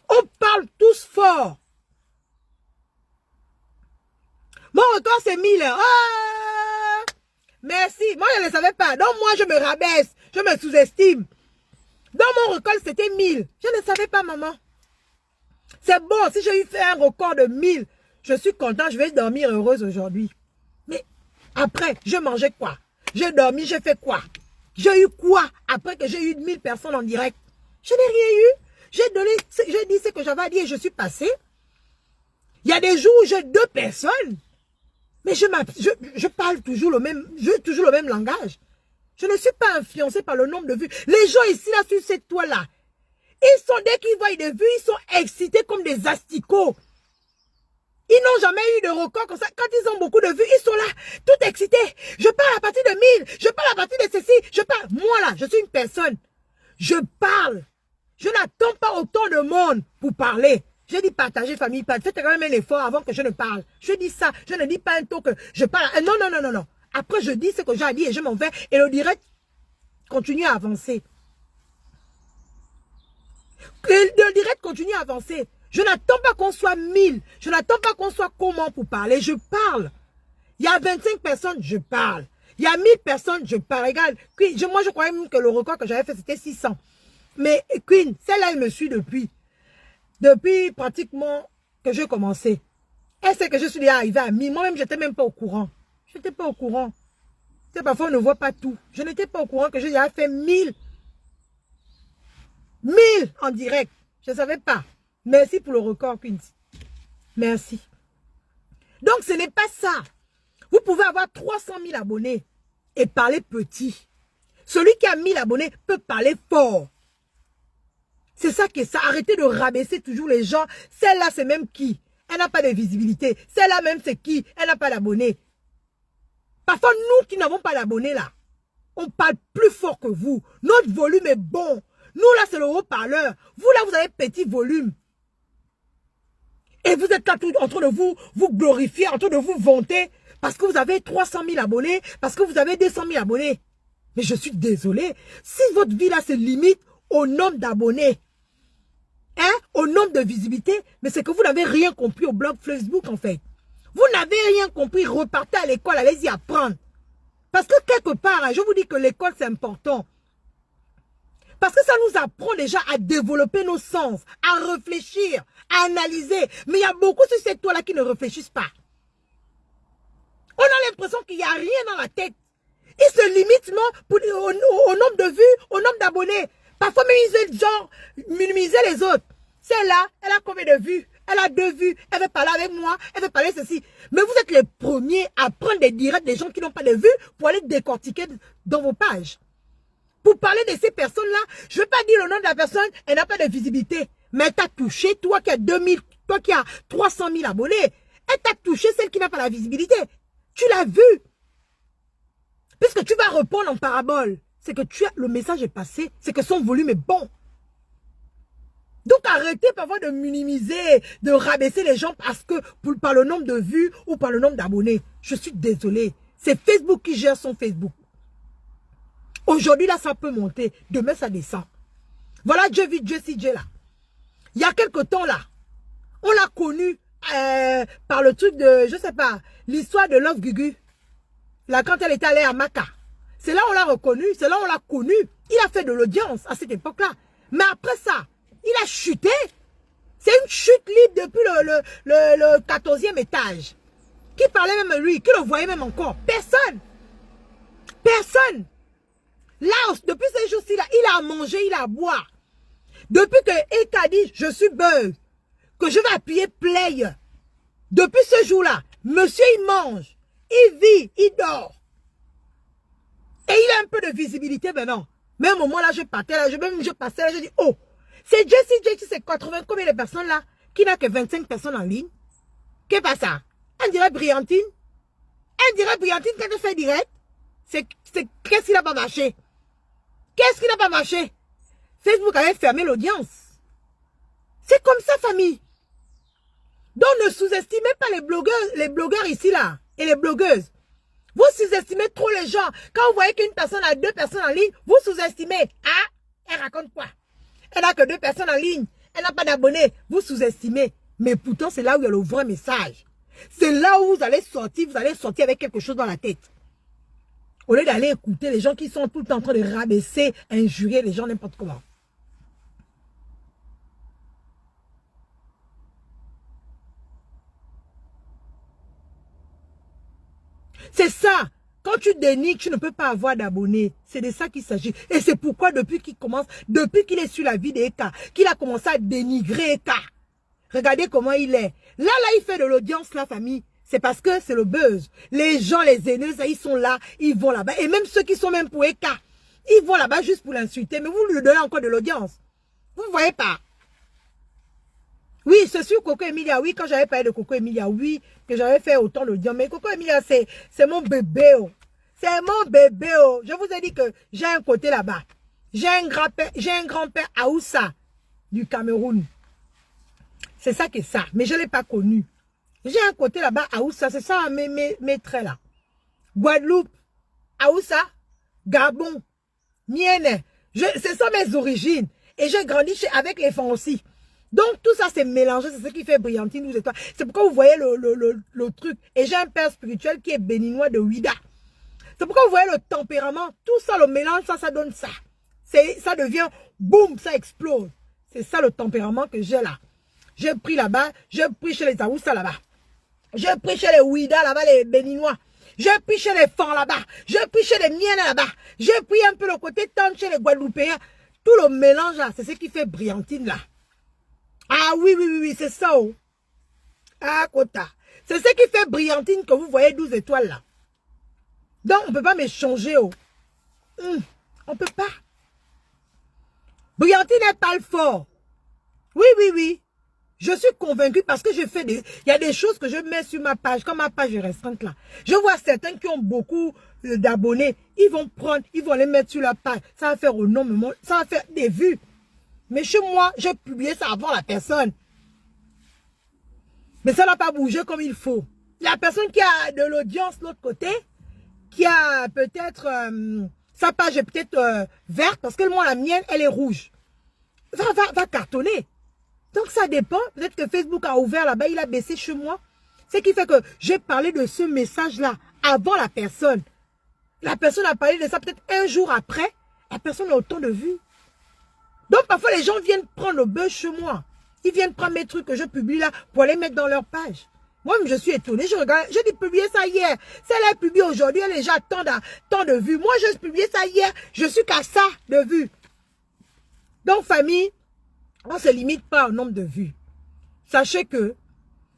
S1: On parle tous fort. Mon record, c'est 1000. Oh, merci. Moi, je ne le savais pas. Donc, moi, je me rabaisse. Je me sous-estime. Dans mon record, c'était 1000. Je ne savais pas, maman. C'est bon. Si j'ai eu fait un record de 1000, je suis content. Je vais dormir heureuse aujourd'hui. Mais après, je mangeais quoi? J'ai dormi, j'ai fait quoi? J'ai eu quoi après que j'ai eu 1000 personnes en direct? Je n'ai rien eu. J'ai dit ce que j'avais à dire et je suis passée. Il y a des jours où j'ai 2 personnes. Mais je parle toujours le même langage. Je ne suis pas influencée par le nombre de vues. Les gens ici, là, sur cette toile-là, ils sont, dès qu'ils voient des vues, ils sont excités comme des asticots. Ils n'ont jamais eu de record comme ça. Quand ils ont beaucoup de vues, ils sont là, tout excités. Je parle à partir de 1000. Je parle à partir de ceci. Je parle. Moi, là, je suis une personne. Je parle. Je n'attends pas autant de monde pour parler. Je dis partager, famille, faites quand même un effort avant que je ne parle. Je dis ça. Je ne dis pas un taux que je parle. Non, non, non, non, non. Après, je dis ce que j'ai à dire et je m'en vais. Et le direct continue à avancer. Le direct continue à avancer. Je n'attends pas qu'on soit 1000. Je n'attends pas qu'on soit comment pour parler. Je parle. Il y a 25 personnes, je parle. Il y a 1000 personnes, je parle. Regarde, moi, je croyais même que le record que j'avais fait, c'était 600. Mais Queen, celle-là, elle me suit depuis pratiquement que j'ai commencé. Elle sait que je suis déjà arrivée à 1000. Moi-même, je n'étais même pas au courant. Je n'étais pas au courant. C'est parfois, on ne voit pas tout. Je n'étais pas au courant que j'ai déjà fait 1000. 1000 en direct. Je ne savais pas. Merci pour le record, Queen. Merci. Donc, ce n'est pas ça. Vous pouvez avoir 300 000 abonnés et parler petit. Celui qui a 1000 abonnés peut parler fort. C'est ça qui est ça. Arrêtez de rabaisser toujours les gens. Celle-là, c'est même qui? Elle n'a pas de visibilité. Celle-là même, c'est qui? Elle n'a pas d'abonnés. Parfois, nous qui n'avons pas d'abonnés, là, on parle plus fort que vous. Notre volume est bon. Nous, là, c'est le haut-parleur. Vous, là, vous avez petit volume. Et vous êtes là tout en train de vous glorifier, en train de vous vanter. Parce que vous avez 300 000 abonnés. Parce que vous avez 200 000 abonnés. Mais je suis désolé. Si votre vie, là, se limite au nombre d'abonnés, hein, au nombre de visibilité, mais c'est que vous n'avez rien compris au blog Facebook, en fait. Vous n'avez rien compris. Repartez à l'école, allez-y apprendre. Parce que quelque part, hein, je vous dis que l'école, c'est important. Parce que ça nous apprend déjà à développer nos sens, à réfléchir, à analyser. Mais il y a beaucoup sur cette toile-là qui ne réfléchissent pas. On a l'impression qu'il n'y a rien dans la tête. Ils se limitent au nombre de vues, au nombre d'abonnés. Parfois même ils veulent genre minimiser les autres. Celle-là, elle a combien de vues? Elle a 2 vues. Elle veut parler avec moi. Elle veut parler ceci. Mais vous êtes les premiers à prendre des directs des gens qui n'ont pas de vues pour aller décortiquer dans vos pages. Pour parler de ces personnes-là, je ne vais pas dire le nom de la personne, elle n'a pas de visibilité. Mais elle t'a touché, toi qui as 2000, toi qui as 300 000 abonnés. Elle t'a touché, celle qui n'a pas la visibilité. Tu l'as vu. Puisque tu vas répondre en parabole. C'est que le message est passé. C'est que son volume est bon. Donc arrêtez parfois de minimiser, de rabaisser les gens parce que par le nombre de vues ou par le nombre d'abonnés. Je suis désolée. C'est Facebook qui gère son Facebook. Aujourd'hui, là, ça peut monter. Demain, ça descend. Voilà Jessie J là. Il y a quelque temps, là, on l'a connu par le truc de, je sais pas, l'histoire de Love Gugu. Là, quand elle était allée à Maca. C'est là on l'a reconnu, c'est là on l'a connu. Il a fait de l'audience à cette époque-là. Mais après ça, il a chuté. C'est une chute libre depuis le 14e étage. Qui parlait même à lui, qui le voyait même encore? Personne. Personne. Là, depuis ces jours-ci, il a à manger, il a à boire. Depuis que Eka dit, je suis buzz, que je vais appuyer play. Depuis ce jour-là, monsieur, il mange, il vit, il dort. Et il a un peu de visibilité maintenant. Mais à un moment là, je partais là, je passais là, je dis, oh, c'est Jessie J, c'est 80, combien de personnes là, qui n'a que 25 personnes en ligne? Qu'est-ce que c'est ça? On dirait Briantine. On dirait Briantine quand elle fait direct. Qu'est-ce qui n'a pas marché? Qu'est-ce qui n'a pas marché? Facebook avait fermé l'audience. C'est comme ça, famille. Donc ne sous-estimez pas les blogueurs ici là, et les blogueuses. Vous sous-estimez trop les gens. Quand vous voyez qu'une personne a 2 personnes en ligne, vous sous-estimez. Ah, elle raconte quoi? Elle n'a que 2 personnes en ligne. Elle n'a pas d'abonnés. Vous sous-estimez. Mais pourtant, c'est là où il y a le vrai message. C'est là où vous allez sortir avec quelque chose dans la tête. Au lieu d'aller écouter les gens qui sont tout le temps en train de rabaisser, injurier les gens n'importe comment. C'est ça. Quand tu dénigres, tu ne peux pas avoir d'abonnés. C'est de ça qu'il s'agit. Et c'est pourquoi depuis qu'il est sur la vie d'Eka, qu'il a commencé à dénigrer Eka. Regardez comment il est. Là, il fait de l'audience, la famille. C'est parce que c'est le buzz. Les gens, les haineux, ils sont là, ils vont là-bas. Et même ceux qui sont même pour Eka, ils vont là-bas juste pour l'insulter. Mais vous lui donnez encore de l'audience. Vous ne voyez pas. Oui, c'est sûr, Coco Emilia, oui, quand j'avais parlé de Coco Emilia, oui, que j'avais fait autant d'audience. Mais Coco Emilia, c'est mon bébé, oh. C'est mon bébé, oh. Je vous ai dit que j'ai un côté là-bas. J'ai un grand-père Aoussa du Cameroun. C'est ça que ça. Mais je ne l'ai pas connu. J'ai un côté là-bas Aoussa, c'est ça mes traits là. Guadeloupe, Aoussa, Gabon, Mienne. C'est ça mes origines. Et j'ai grandi avec les fonds aussi. Donc, tout ça, c'est mélangé. C'est ce qui fait Brillantine, nous étoiles. C'est pourquoi vous voyez le truc. Et j'ai un père spirituel qui est béninois de Ouida. C'est pourquoi vous voyez le tempérament. Tout ça, le mélange, ça donne ça. Ça devient, boum, ça explose. C'est ça le tempérament que j'ai là. J'ai pris là-bas. J'ai pris chez les Aoussa là-bas. J'ai pris chez les Ouida là-bas, les béninois. J'ai pris chez les Fonds là-bas. J'ai pris chez les Miennes là-bas. J'ai pris un peu le côté tente chez les Guadeloupéens. Tout le mélange là, c'est ce qui fait Brillantine là. Ah oui, c'est ça. Oh. Ah, Kota. C'est ce qui fait Brillantine que vous voyez 12 étoiles là. Donc, on ne peut pas m'échanger. Oh. On ne peut pas. Brillantine est pas le fort. Oui. Je suis convaincue parce que je fais il y a des choses que je mets sur ma page. Comme ma page est restreinte là. Je vois certains qui ont beaucoup d'abonnés. Ils vont les mettre sur la page. Ça va faire énormément. Ça va faire des vues. Mais chez moi, j'ai publié ça avant la personne. Mais ça n'a pas bougé comme il faut. La personne qui a de l'audience de l'autre côté, qui a peut-être... sa page est peut-être verte, parce que moi, la mienne, elle est rouge. Va cartonner. Donc ça dépend. Peut-être que Facebook a ouvert là-bas, il a baissé chez moi. Ce qui fait que j'ai parlé de ce message-là avant la personne. La personne a parlé de ça peut-être un jour après. La personne a autant de vues. Donc, parfois, les gens viennent prendre le buzz chez moi. Ils viennent prendre mes trucs que je publie là pour les mettre dans leur page. Moi-même, je suis étonnée. Je regarde, j'ai dit publier ça hier. Si elle a publié aujourd'hui, elle a déjà tant de vues. Moi, j'ai publié ça hier. Je suis qu'à ça de vues. Donc, famille, on ne se limite pas au nombre de vues. Sachez que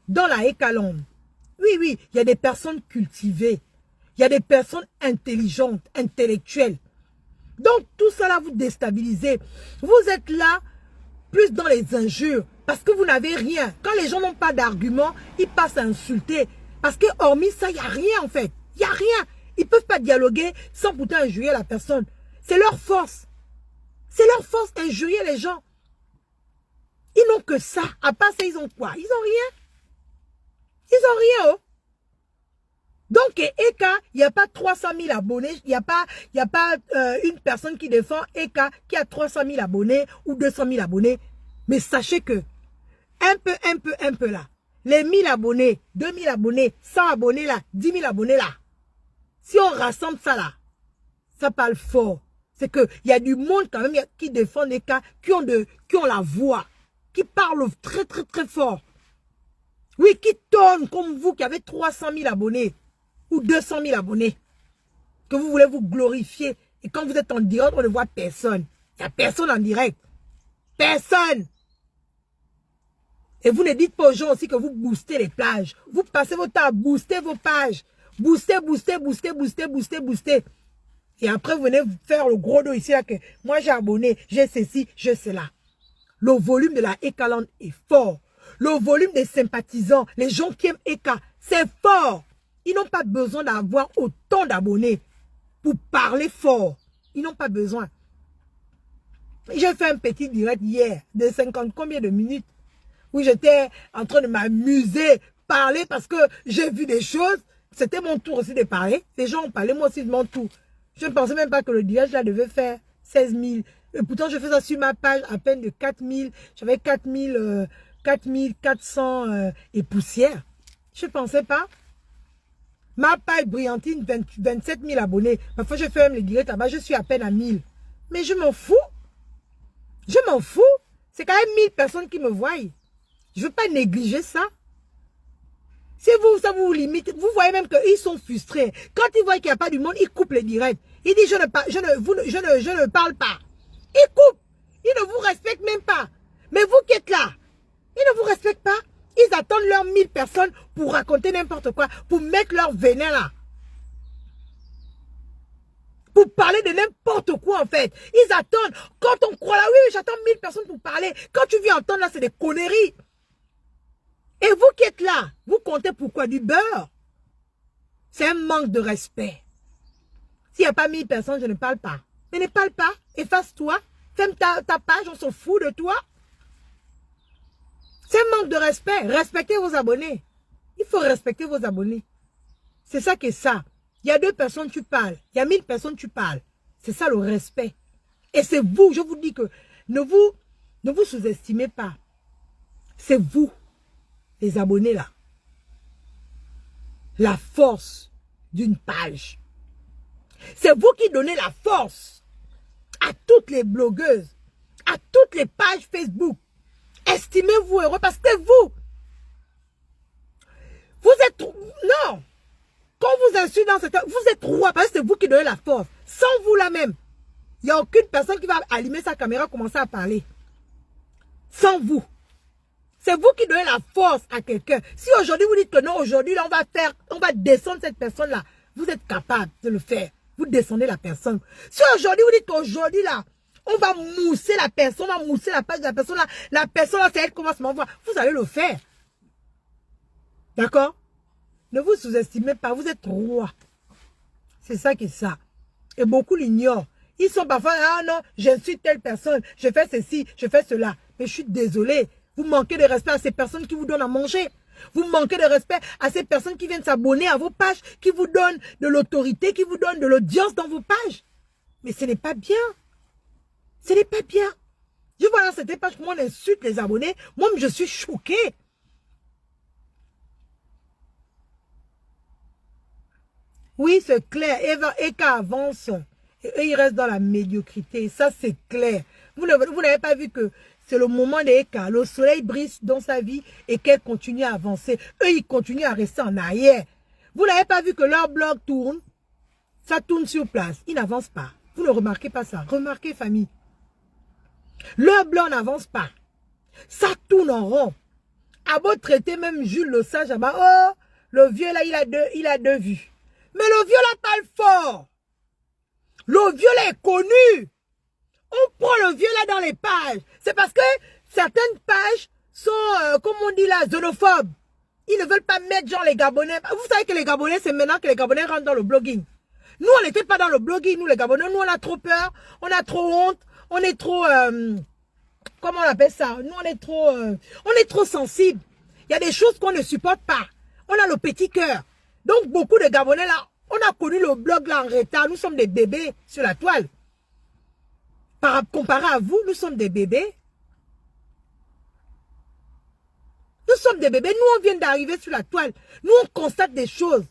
S1: dans la Ekalonde, oui, il y a des personnes cultivées. Il y a des personnes intelligentes, intellectuelles. Donc, tout ça là, vous déstabilisez. Vous êtes là, plus dans les injures, parce que vous n'avez rien. Quand les gens n'ont pas d'argument, ils passent à insulter. Parce que hormis ça, il n'y a rien en fait. Il n'y a rien. Ils ne peuvent pas dialoguer sans pourtant injurier la personne. C'est leur force. C'est leur force, injurier les gens. Ils n'ont que ça. À part ça, ils ont quoi? Ils n'ont rien. Ils n'ont rien, oh. Donc, Eka, il n'y a pas 300 000 abonnés. Il n'y a pas une personne qui défend Eka qui a 300 000 abonnés ou 200 000 abonnés. Mais sachez que, un peu là, les 1000 abonnés, 2000 abonnés, 100 abonnés là, 10 000 abonnés là, si on rassemble ça là, ça parle fort. C'est qu'il y a du monde quand même qui défend Eka, qui ont la voix, qui parlent très fort. Oui, qui tonne comme vous qui avez 300 000 abonnés. Ou 200 000 abonnés, que vous voulez vous glorifier. Et quand vous êtes en direct, on ne voit personne. Il n'y a personne en direct. Personne. Et vous ne dites pas aux gens aussi que vous boostez les pages. Vous passez votre temps à booster vos pages. Booster. Et après, vous venez faire le gros dos ici, là, que moi j'ai abonné, j'ai ceci, j'ai cela. Le volume de la Ekalonde est fort. Le volume des sympathisants, les gens qui aiment Eka, c'est fort. Ils n'ont pas besoin d'avoir autant d'abonnés pour parler fort. Ils n'ont pas besoin. J'ai fait un petit direct hier de 50 combien de minutes. où j'étais en train de m'amuser, parler parce que j'ai vu des choses. C'était mon tour aussi de parler. Les gens ont parlé, moi aussi de mon tour. Je ne pensais même pas que le direct là devait faire 16 000. Et pourtant, je fais ça sur ma page à peine de 4 000. J'avais 4 400 et poussière. Je ne pensais pas. Ma page brillantine, 27 000 abonnés. Parfois, je fais même les directs là-bas, je suis à peine à 1000. Mais je m'en fous. Je m'en fous. C'est quand même 1000 personnes qui me voient. Je ne veux pas négliger ça. Si vous, ça vous limite, vous voyez même qu'ils sont frustrés. Quand ils voient qu'il n'y a pas du monde, ils coupent les directs. Ils disent, je ne parle pas. Ils coupent. Ils ne vous respectent même pas. Mais vous qui êtes là, ils ne vous respectent pas. Ils attendent leurs 1000 personnes pour raconter n'importe quoi, pour mettre leur venin là. Pour parler de n'importe quoi en fait. Ils attendent. Quand on croit là, oui, j'attends 1000 personnes pour parler. Quand tu viens entendre là, c'est des conneries. Et vous qui êtes là, vous comptez pourquoi du beurre? C'est un manque de respect. S'il n'y a pas 1000 personnes, je ne parle pas. Mais ne parle pas. Efface-toi. Ferme ta page, on s'en fout de toi. C'est un manque de respect. Respectez vos abonnés. Il faut respecter vos abonnés. C'est ça qui est ça. Il y a 2 personnes, tu parles. Il y a 1000 personnes, tu parles. C'est ça le respect. Et c'est vous, je vous dis que ne vous sous-estimez pas. C'est vous, les abonnés là. La force d'une page. C'est vous qui donnez la force à toutes les blogueuses, à toutes les pages Facebook. Estimez-vous heureux parce que vous êtes... Non. Quand vous insultez dans cette... Vous êtes roi parce que c'est vous qui donnez la force. Sans vous là même. Il n'y a aucune personne qui va allumer sa caméra et commencer à parler. Sans vous. C'est vous qui donnez la force à quelqu'un. Si aujourd'hui vous dites que non, aujourd'hui là on va descendre cette personne-là, vous êtes capable de le faire. Vous descendez la personne. Si aujourd'hui vous dites qu'aujourd'hui là, on va mousser la personne, on va mousser la page de la personne là, c'est elle qui commence à m'envoyer. Vous allez le faire. D'accord? Ne vous sous-estimez pas, vous êtes roi. C'est ça qui est ça. Et beaucoup l'ignorent. Ils sont parfois, ah non, j'insulte telle personne, je fais ceci, je fais cela. Mais je suis désolée. Vous manquez de respect à ces personnes qui vous donnent à manger. Vous manquez de respect à ces personnes qui viennent s'abonner à vos pages, qui vous donnent de l'autorité, qui vous donnent de l'audience dans vos pages. Mais ce n'est pas bien. Ce n'est pas bien. Je vois dans cette page comment on insulte les abonnés. Moi, je suis choquée. Oui, c'est clair. Eka avance. Et il reste dans la médiocrité. Ça, c'est clair. Vous n'avez pas vu que c'est le moment d'Eka. Le soleil brille dans sa vie et qu'elle continue à avancer. Eux, ils continuent à rester en arrière. Vous n'avez pas vu que leur blog tourne. Ça tourne sur place. Ils n'avancent pas. Vous ne remarquez pas ça. Remarquez, famille. Leur blog n'avance pas. Ça tourne en rond. À beau traiter même Jules le sage, oh, le vieux là, il a deux vues. Mais le vieux là parle fort. Le vieux là est connu. On prend le vieux là dans les pages. C'est parce que certaines pages sont, comme on dit là, xénophobes. Ils ne veulent pas mettre genre les Gabonais. Vous savez que les Gabonais, c'est maintenant que les Gabonais rentrent dans le blogging. Nous, on n'était pas dans le blogging. Nous, les Gabonais, nous, on a trop peur. On a trop honte. On est trop... comment on appelle ça? Nous, on est trop sensible. Il y a des choses qu'on ne supporte pas. On a le petit cœur. Donc, beaucoup de Gabonais, là, on a connu le blog là en retard. Nous sommes des bébés sur la toile. Comparé à vous, nous sommes des bébés. Nous sommes des bébés. Nous, on vient d'arriver sur la toile. Nous, on constate des choses.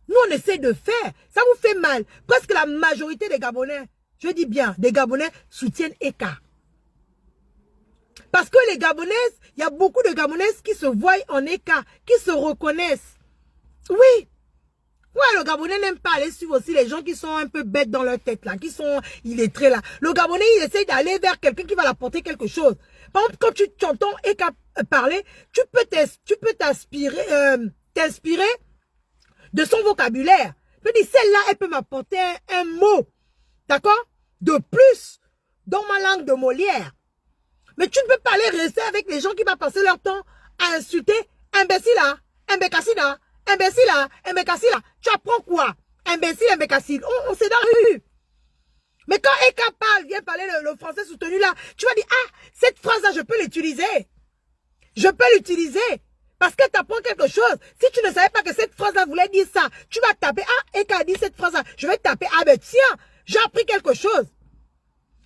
S1: Nous, on essaie de faire. Ça vous fait mal. Presque la majorité des Gabonais, je dis bien, des Gabonais soutiennent Eka. Parce que les Gabonaises, il y a beaucoup de Gabonaises qui se voient en Eka, qui se reconnaissent. Oui. Ouais, le Gabonais n'aime pas aller suivre aussi les gens qui sont un peu bêtes dans leur tête là, qui sont illettrés là. Le Gabonais, il essaye d'aller vers quelqu'un qui va l'apporter quelque chose. Par exemple, quand tu entends Eka parler, tu peux t'inspirer de son vocabulaire. Tu peux dire, celle-là, elle peut m'apporter un mot, d'accord, de plus dans ma langue de Molière. Mais tu ne peux pas aller rester avec les gens qui vont passer leur temps à insulter imbécile là, imbécassina. Imbécile là, imbécassile là, tu apprends quoi? Imbécile, imbécassile, on s'est dans la rue. Mais quand Eka parle, vient parler le français soutenu là, tu vas dire, ah, cette phrase là, je peux l'utiliser. Je peux l'utiliser. Parce qu'elle t'apprend quelque chose. Si tu ne savais pas que cette phrase-là voulait dire ça, tu vas taper, ah, et qu'elle a dit cette phrase-là, je vais taper, ah ben tiens, j'ai appris quelque chose.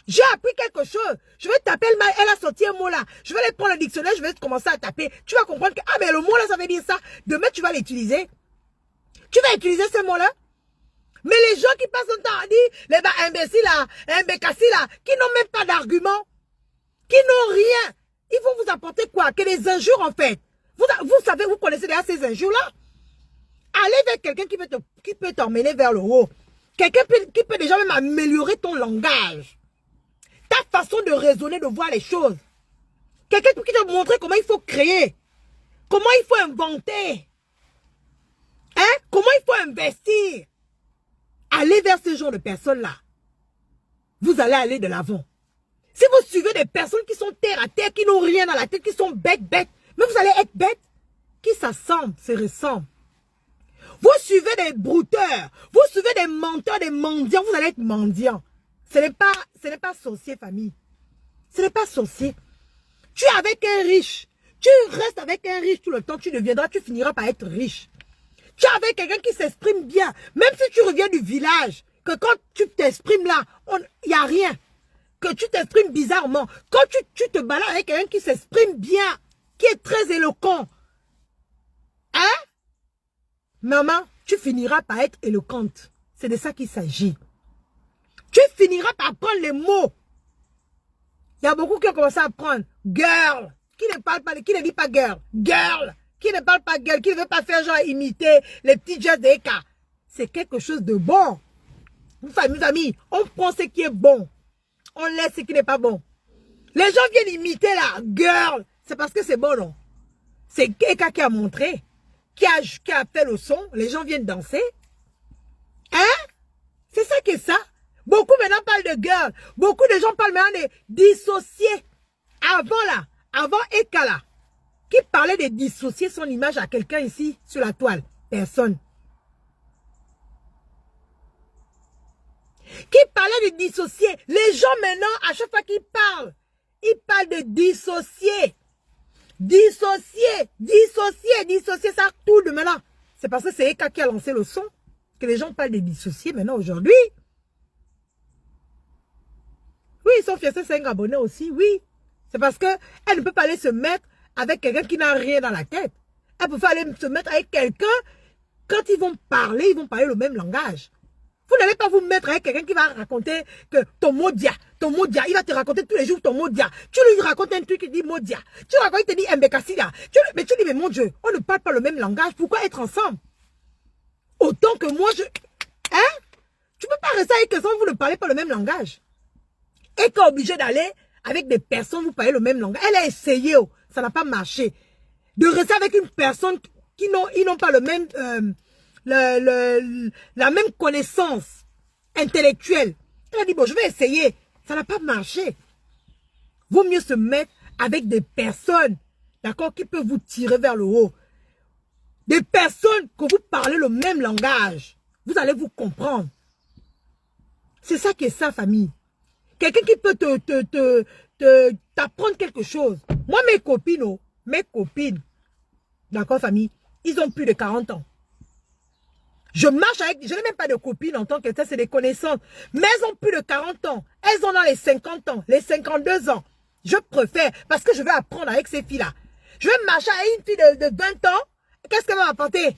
S1: J'ai appris quelque chose. Je vais taper, elle a sorti un mot là. Je vais aller prendre le dictionnaire, je vais commencer à taper. Tu vas comprendre que, ah ben le mot là, ça veut dire ça. Demain, tu vas l'utiliser. Tu vas utiliser ce mot-là. Mais les gens qui passent le temps à dire, les imbéciles là, imbécassis là, qui n'ont même pas d'argument, qui n'ont rien, ils vont vous apporter quoi? Que des injures en fait. Vous savez, vous connaissez déjà ces injures-là. Allez vers quelqu'un qui peut t'emmener vers le haut. Quelqu'un qui peut déjà même améliorer ton langage. Ta façon de raisonner, de voir les choses. Quelqu'un qui te montrer comment il faut créer. Comment il faut inventer. Hein? Comment il faut investir. Allez vers ce genre de personnes-là. Vous allez aller de l'avant. Si vous suivez des personnes qui sont terre à terre, qui n'ont rien dans la tête, qui sont bêtes, mais vous allez être bêtes, qui s'assemblent, se ressemblent. Vous suivez des brouteurs, vous suivez des menteurs, des mendiants, vous allez être mendiants. Ce n'est pas sorcier, famille. Ce n'est pas sorcier. Tu es avec un riche. Tu restes avec un riche tout le temps, tu finiras par être riche. Tu es avec quelqu'un qui s'exprime bien. Même si tu reviens du village, que quand tu t'exprimes là, il n'y a rien. Que tu t'exprimes bizarrement. Quand tu te balades avec quelqu'un qui s'exprime bien, qui est très éloquent. Hein? Maman, tu finiras par être éloquente. C'est de ça qu'il s'agit. Tu finiras par apprendre les mots. Il y a beaucoup qui ont commencé à apprendre. Girl. Qui ne parle pas, qui ne dit pas girl. Girl. Qui ne parle pas girl. Qui ne veut pas faire genre imiter les petits jazz des cas. C'est quelque chose de bon. Mes amis, on prend ce qui est bon. On laisse ce qui n'est pas bon. Les gens viennent imiter la girl. C'est parce que c'est bon, non? C'est Eka qui a montré. Qui a fait le son. Les gens viennent danser. Hein? C'est ça que ça. Beaucoup maintenant parlent de girl. Beaucoup de gens parlent maintenant de dissocier. Avant Eka là. Qui parlait de dissocier son image à quelqu'un ici sur la toile? Personne. Qui parlait de dissocier. Les gens maintenant, à chaque fois qu'ils parlent, ils parlent de dissocier. Dissocier, ça tout de maintenant. C'est parce que c'est Eka qui a lancé le son que les gens parlent de dissocier maintenant aujourd'hui. Oui, Sophia, c'est 5 abonnés aussi, oui. C'est parce qu'elle ne peut pas aller se mettre avec quelqu'un qui n'a rien dans la tête. Elle peut pas aller se mettre avec quelqu'un, quand ils vont parler le même langage. Vous n'allez pas vous mettre avec quelqu'un qui va raconter que ton mot dia, il va te raconter tous les jours ton mot dia. Tu lui racontes un truc qui dit mot dia. Tu racontes, il te dit mbekassia. Mais tu dis, mais mon Dieu, on ne parle pas le même langage. Pourquoi être ensemble? Autant que moi, hein? Tu peux pas rester avec quelqu'un, vous ne parlez pas le même langage. Et quand obligé d'aller avec des personnes, vous parlez le même langage. Elle a essayé, ça n'a pas marché. De rester avec une personne qui n'ont pas le même, la même connaissance intellectuelle. Elle a dit, bon, je vais essayer. Ça n'a pas marché. Vaut mieux se mettre avec des personnes, d'accord, qui peuvent vous tirer vers le haut. Des personnes que vous parlez le même langage. Vous allez vous comprendre. C'est ça qui est ça, famille. Quelqu'un qui peut t'apprendre quelque chose. Moi, mes copines, d'accord, famille, ils ont plus de 40 ans. Je marche avec, je n'ai même pas de copines en tant que ça, c'est des connaissances. Mais elles ont plus de 40 ans. Elles ont dans les 50 ans, les 52 ans. Je préfère, parce que je vais apprendre avec ces filles-là. Je vais marcher avec une fille de 20 ans. Qu'est-ce qu'elle va m'apporter?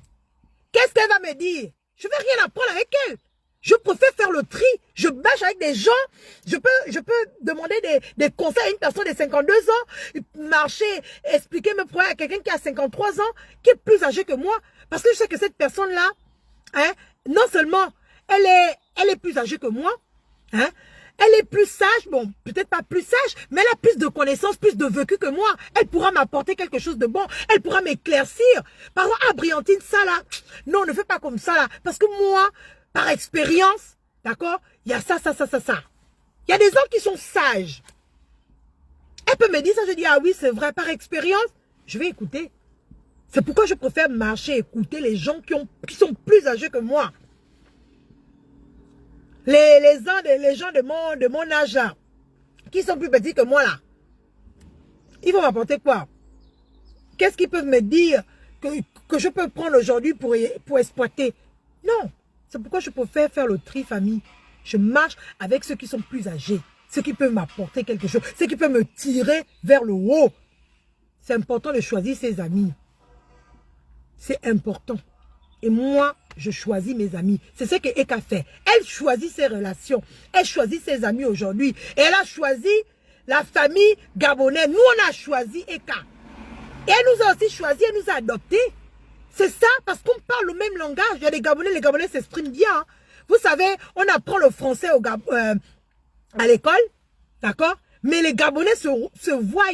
S1: Qu'est-ce qu'elle va me dire? Je ne vais rien apprendre avec elle. Je préfère faire le tri. Je marche avec des gens. Je peux demander des conseils à une personne de 52 ans. Marcher, expliquer mes problèmes à quelqu'un qui a 53 ans, qui est plus âgé que moi. Parce que je sais que cette personne-là, hein, non seulement elle est plus âgée que moi, hein, elle est plus sage, bon, peut-être pas plus sage, mais elle a plus de connaissances, plus de vécu que moi. Elle pourra m'apporter quelque chose de bon. Elle pourra m'éclaircir. Par exemple, ah, Briantine, ça là, non, ne fais pas comme ça là. Parce que moi, par expérience, d'accord, il y a ça. Il y a des gens qui sont sages. Elle peut me dire ça, je dis, ah oui, c'est vrai, par expérience, je vais écouter. C'est pourquoi je préfère marcher, écouter les gens qui sont plus âgés que moi. Les gens de mon âge là, qui sont plus petits que moi là, ils vont m'apporter quoi? Qu'est-ce qu'ils peuvent me dire que je peux prendre aujourd'hui pour exploiter? Non. C'est pourquoi je préfère faire le tri, famille. Je marche avec ceux qui sont plus âgés. Ceux qui peuvent m'apporter quelque chose. Ceux qui peuvent me tirer vers le haut. C'est important de choisir ses amis. C'est important. Et moi, je choisis mes amis. C'est ce que Eka fait. Elle choisit ses relations. Elle choisit ses amis aujourd'hui. Et elle a choisi la famille gabonaise. Nous, on a choisi Eka. Et elle nous a aussi choisi, elle nous a adoptés. C'est ça, parce qu'on parle le même langage. Il y a des Gabonais, les Gabonais s'expriment bien. Hein. Vous savez, on apprend le français à l'école, d'accord? Mais les Gabonais se voient,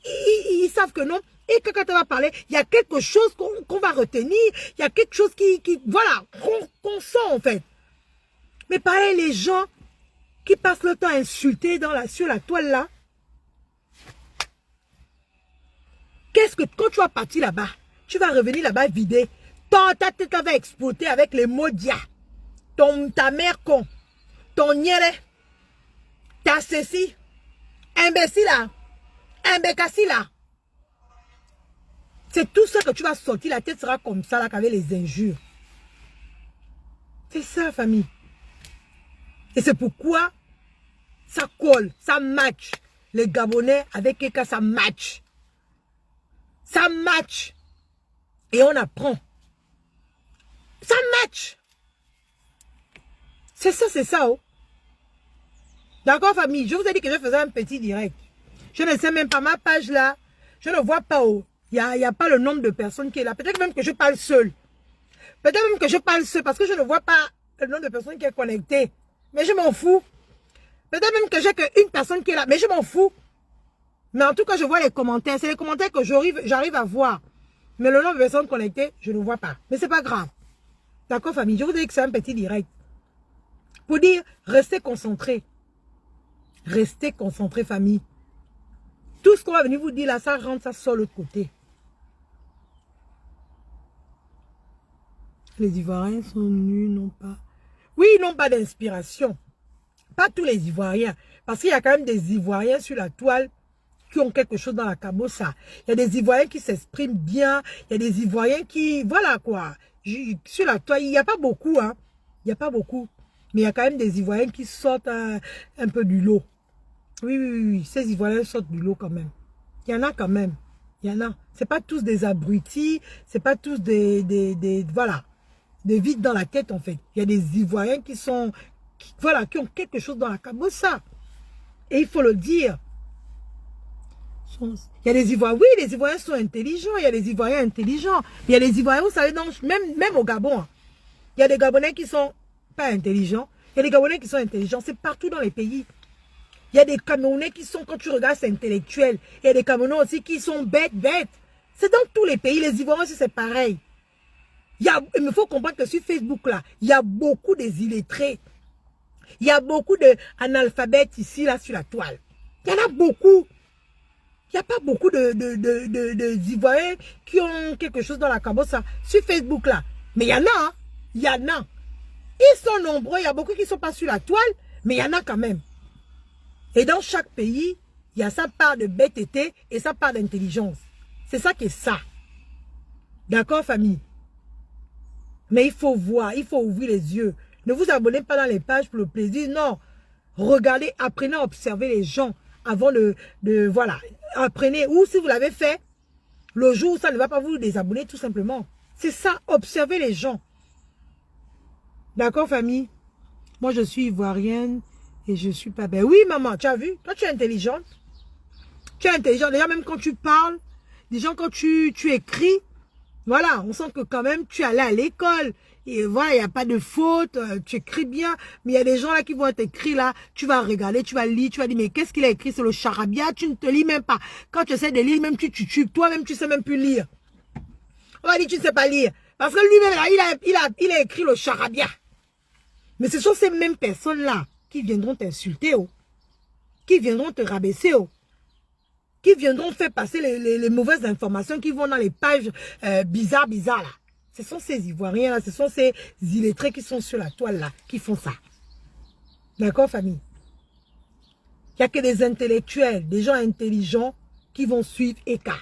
S1: ils savent que non. Et que quand on va parler, il y a quelque chose qu'on va retenir. Il y a quelque chose voilà, qu'on sent en fait. Mais pareil, les gens qui passent le temps à insulter sur la toile là, qu'est-ce que quand tu vas partir là-bas, tu vas revenir là-bas vidé. Ta tête va exploser avec les mots dia. Ta mère con. Ton nière. Ta ceci. Imbécile là. Imbécassi là. C'est tout ça que tu vas sortir. La tête sera comme ça là qu'avec les injures. C'est ça, famille. Et c'est pourquoi ça colle, ça match. Les Gabonais avec Eka, ça match. Ça match. Et on apprend. Ça match. C'est ça, oh. D'accord, famille? Je vous ai dit que je faisais un petit direct. Je ne sais même pas ma page là. Je ne vois pas, oh. Il n'y a pas le nombre de personnes qui est là. Peut-être même que je parle seul. Peut-être même que je parle seul parce que je ne vois pas le nombre de personnes qui est connectée. Mais je m'en fous. Peut-être même que j'ai qu'une personne qui est là. Mais je m'en fous. Mais en tout cas, je vois les commentaires. C'est les commentaires que j'arrive à voir. Mais le nombre de personnes connectées, je ne vois pas. Mais c'est pas grave. D'accord, famille? Je vous dis que c'est un petit direct. Pour dire, restez concentrés. Restez concentrés, famille. Tout ce qu'on va venir vous dire là, ça rentre, ça sort de l'autre côté. Les Ivoiriens sont nus, non pas... Oui, ils n'ont pas d'inspiration. Pas tous les Ivoiriens. Parce qu'il y a quand même des Ivoiriens sur la toile qui ont quelque chose dans la cabossa. Il y a des Ivoiriens qui s'expriment bien. Il y a des Ivoiriens qui... Voilà quoi. Sur la toile, il n'y a pas beaucoup. Hein. Il n'y a pas beaucoup. Mais il y a quand même des Ivoiriens qui sortent un peu du lot. Oui. Ces Ivoiriens sortent du lot quand même. Il y en a quand même. Il y en a. C'est pas tous des abrutis. C'est pas tous voilà. Des vides dans la tête en fait. Il y a des Ivoiriens qui sont... qui ont quelque chose dans la cabossa. Et il faut le dire. Il y a des Ivoiriens, oui, les Ivoiriens sont intelligents, il y a des Ivoiriens intelligents. Il y a des Ivoiriens, vous savez, même au Gabon, il y a des Gabonais qui sont pas intelligents. Il y a des Gabonais qui sont intelligents, c'est partout dans les pays. Il y a des Camerounais qui sont, quand tu regardes, c'est intellectuel. Il y a des Camerounais aussi qui sont bêtes. C'est dans tous les pays, les Ivoiriens aussi, c'est pareil. Il faut comprendre que sur Facebook, là, il y a beaucoup des illettrés. Il y a beaucoup d'analphabètes ici, là, sur la toile. Il y en a beaucoup. Il n'y a pas beaucoup de Ivoiriens qui ont quelque chose dans la cabossa sur Facebook là. Mais il y en a, hein. Il y en a. Ils sont nombreux, il y a beaucoup qui ne sont pas sur la toile, mais il y en a quand même. Et dans chaque pays, il y a sa part de bêteté et sa part d'intelligence. C'est ça qui est ça. D'accord, famille? Mais il faut voir, il faut ouvrir les yeux. Ne vous abonnez pas dans les pages pour le plaisir, non. Regardez, apprenez à observer les gens avant voilà. Apprenez, ou si vous l'avez fait, le jour où ça ne va pas vous désabonner, tout simplement. C'est ça, observez les gens. D'accord, famille? Moi, je suis ivoirienne et je suis pas belle. Oui, maman, tu as vu? Toi, tu es intelligente. Tu es intelligente. Déjà, même quand tu parles, déjà, quand tu écris, voilà, on sent que quand même, tu es allé à l'école. Et voilà, il n'y a pas de faute, tu écris bien. Mais il y a des gens là qui vont t'écrire là, tu vas regarder, tu vas lire, tu vas dire, mais qu'est-ce qu'il a écrit? C'est le charabia, tu ne te lis même pas. Quand tu essaies de lire, même toi-même, tu ne sais même plus lire. On va dire, tu ne sais pas lire. Parce que lui-même, là, il a écrit le charabia. Mais ce sont ces mêmes personnes-là qui viendront t'insulter, oh. Qui viendront te rabaisser, oh. Qui viendront faire passer les mauvaises informations qui vont dans les pages bizarres là. Ce sont ces Ivoiriens là, ce sont ces illettrés qui sont sur la toile là, qui font ça. D'accord, famille? Il n'y a que des intellectuels, des gens intelligents qui vont suivre Eka.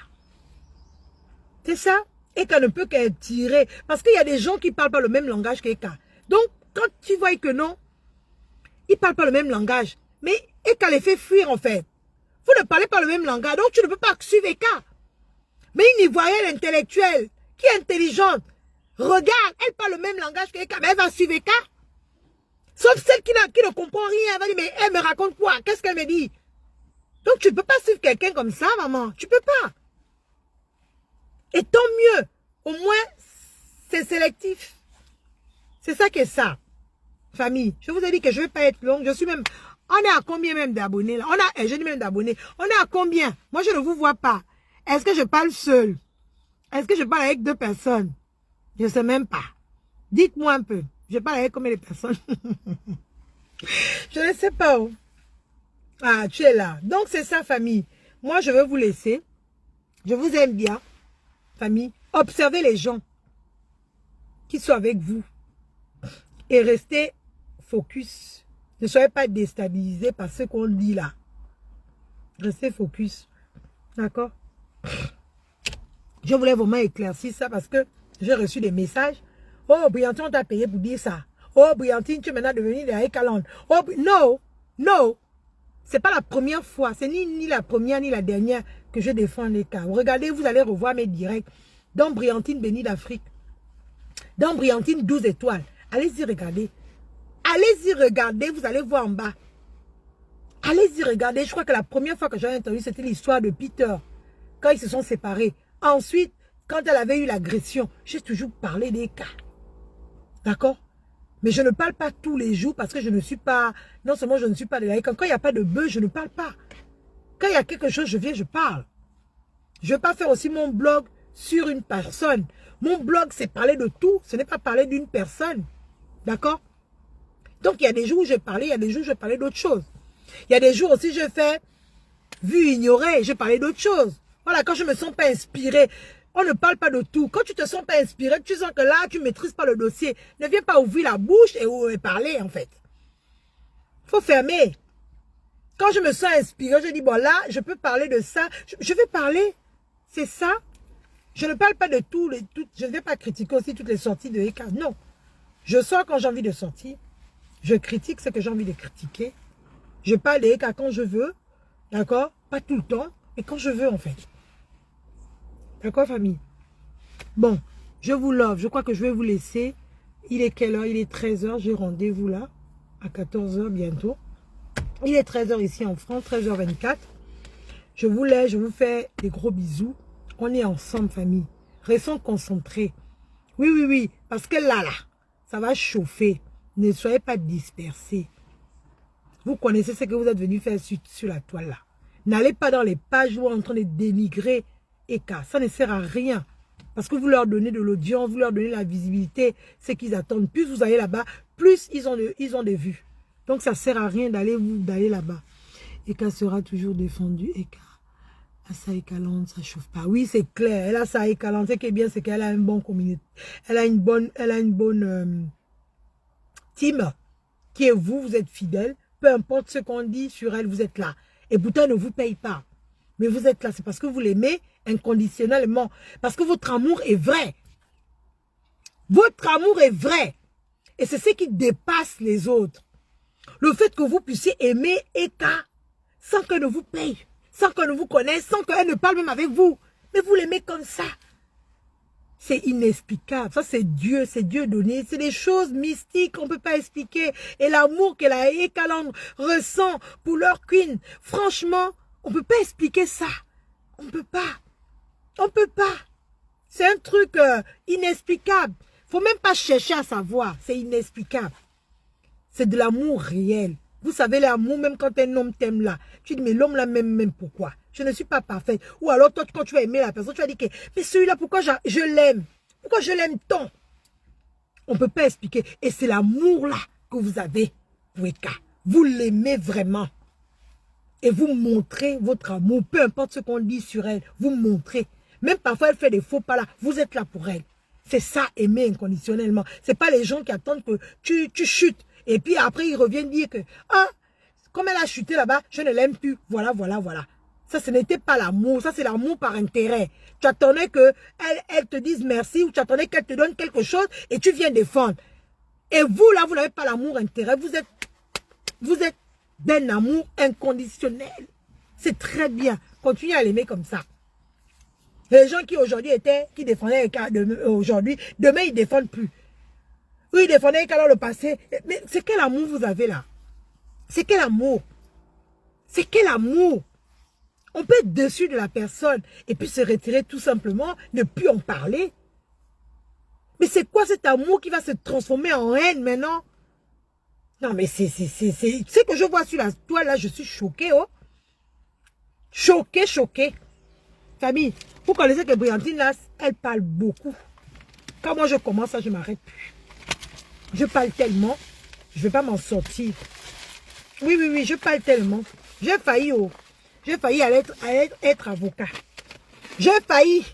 S1: C'est ça. Eka ne peut qu'être tiré. Parce qu'il y a des gens qui ne parlent pas le même langage qu'Eka. Donc, quand tu vois que non, ils ne parlent pas le même langage. Mais Eka les fait fuir en fait. Vous ne parlez pas le même langage. Donc, tu ne peux pas suivre Eka. Mais une Ivoirienne intellectuelle, qui est intelligente, regarde, elle parle le même langage qu'Eka, mais elle va suivre Eka. Sauf celle qui ne comprend rien. Elle va dire, mais elle me raconte quoi? Qu'est-ce qu'elle me dit? Donc, tu ne peux pas suivre quelqu'un comme ça, maman. Tu ne peux pas. Et tant mieux. Au moins, c'est sélectif. C'est ça qui est ça. Famille, je vous ai dit que je ne vais pas être longue. Je suis même... On est à combien même d'abonnés là? Je dis même d'abonnés. On est à combien? Moi, je ne vous vois pas. Est-ce que je parle seul? Est-ce que je parle avec 2 personnes? Je ne sais même pas. Dites-moi un peu. Je parle avec combien de personnes? Je ne sais pas. Oh. Ah, tu es là. Donc, c'est ça, famille. Moi, je veux vous laisser. Je vous aime bien, famille. Observez les gens qui sont avec vous. Et restez focus. Ne soyez pas déstabilisés par ce qu'on dit là. Restez focus. D'accord? Je voulais vraiment éclaircir ça parce que j'ai reçu des messages. Oh, Briantine, on t'a payé pour dire ça. Oh, Briantine, tu es maintenant devenue de Aïkaland. Oh, non, non. C'est pas la première fois. C'est ni la première ni la dernière que je défends les cas. Regardez, vous allez revoir mes directs. Dans Briantine Bénie d'Afrique. Dans Briantine 12 étoiles. Allez-y regarder. Allez-y regarder, vous allez voir en bas. Allez-y regarder. Je crois que la première fois que j'ai entendu, c'était l'histoire de Peter. Quand ils se sont séparés. Ensuite, quand elle avait eu l'agression, j'ai toujours parlé des cas. D'accord? Mais je ne parle pas tous les jours parce que je ne suis pas... Non seulement je ne suis pas de la... Quand il n'y a pas de buzz, je ne parle pas. Quand il y a quelque chose, je viens, je parle. Je ne vais pas faire aussi mon blog sur une personne. Mon blog, c'est parler de tout. Ce n'est pas parler d'une personne. D'accord? Donc, il y a des jours où je parlais, il y a des jours où je parlais d'autres choses. Il y a des jours aussi, je fais vu, ignoré, je parlais d'autres choses. Voilà, quand je ne me sens pas inspirée, on ne parle pas de tout. Quand tu ne te sens pas inspiré, tu sens que là, tu ne maîtrises pas le dossier. Ne viens pas ouvrir la bouche et parler, en fait. Il faut fermer. Quand je me sens inspirée, je dis, bon, là, je peux parler de ça. Je vais parler. C'est ça. Je ne parle pas de tout. Je ne vais pas critiquer aussi toutes les sorties de Eka. Non. Je sors quand j'ai envie de sortir. Je critique ce que j'ai envie de critiquer. Je parle de Eka quand je veux. D'accord? Pas tout le temps. Mais quand je veux, en fait. D'accord, famille? Bon, je vous love. Je crois que je vais vous laisser. Il est quelle heure? Il est 13 h. J'ai rendez-vous là. À 14 h bientôt. Il est 13 h ici en France. 13 h 24. Je vous laisse. Je vous fais des gros bisous. On est ensemble, famille. Restons concentrés. Oui, oui, oui. Parce que là, ça va chauffer. Ne soyez pas dispersés. Vous connaissez ce que vous êtes venu faire sur la toile là. N'allez pas dans les pages où on est en train de dénigrer Eka. Ça ne sert à rien. Parce que vous leur donnez de l'audience, vous leur donnez la visibilité, c'est qu'ils attendent. Plus vous allez là-bas, plus ils ont des vues. Donc ça ne sert à rien d'aller là-bas. Eka sera toujours défendu. Eka. Ça Aïkaland, ça chauffe pas. Oui, c'est clair. Elle a ça Aïkaland. Ce qui est bien, c'est qu'elle a une bonne communauté. Elle a une bonne team qui est vous. Vous êtes fidèle. Peu importe ce qu'on dit sur elle, vous êtes là. Et pourtant, elle ne vous paye pas. Mais vous êtes là. C'est parce que vous l'aimez inconditionnellement. Parce que votre amour est vrai. Votre amour est vrai. Et c'est ce qui dépasse les autres. Le fait que vous puissiez aimer Eka sans qu'elle ne vous paye. Sans qu'elle ne vous connaisse, sans qu'elle ne parle même avec vous. Mais vous l'aimez comme ça. C'est inexplicable. Ça, c'est Dieu donné. C'est des choses mystiques qu'on ne peut pas expliquer. Et l'amour que la Aïkaland ressent pour leur queen, franchement, on ne peut pas expliquer ça. On ne peut pas. On ne peut pas. C'est un truc inexplicable. Il ne faut même pas chercher à savoir. C'est inexplicable. C'est de l'amour réel. Vous savez, l'amour, même quand un homme t'aime là, tu dis, mais l'homme là, même pourquoi? Je ne suis pas parfaite. Ou alors, toi, quand tu vas aimer la personne, tu vas dire que, mais celui-là, pourquoi je l'aime? Pourquoi je l'aime tant? On ne peut pas expliquer. Et c'est l'amour là que vous avez pour Eka. Vous l'aimez vraiment. Et vous montrez votre amour. Peu importe ce qu'on dit sur elle, vous montrez. Même parfois, elle fait des faux pas là. Vous êtes là pour elle. C'est ça, aimer inconditionnellement. Ce n'est pas les gens qui attendent que tu chutes. Et puis après, ils reviennent dire que, ah, comme elle a chuté là-bas, je ne l'aime plus. Voilà, voilà, voilà. Ça, ce n'était pas l'amour. Ça, c'est l'amour par intérêt. Tu attendais qu'elle te dise merci ou tu attendais qu'elle te donne quelque chose et tu viens défendre. Et vous, là, vous n'avez pas l'amour intérêt. Vous êtes d'un amour inconditionnel. C'est très bien. Continuez à l'aimer comme ça. Les gens qui aujourd'hui qui défendaient les cas aujourd'hui, demain, ils ne défendent plus. Oui, ils défendaient les cas dans le passé. Mais c'est quel amour vous avez là? C'est quel amour? C'est quel amour? On peut être dessus de la personne et puis se retirer tout simplement, ne plus en parler. Mais c'est quoi cet amour qui va se transformer en haine maintenant? Non, mais c'est que je vois sur la toile là, je suis choquée, oh. Choquée, choquée. Famille, vous connaissez que Briantine là, elle parle beaucoup. Quand moi je commence, ça, je m'arrête plus. Je parle tellement, je ne vais pas m'en sortir. Oui, oui, oui, je parle tellement. J'ai failli, oh. J'ai failli être avocat. J'ai failli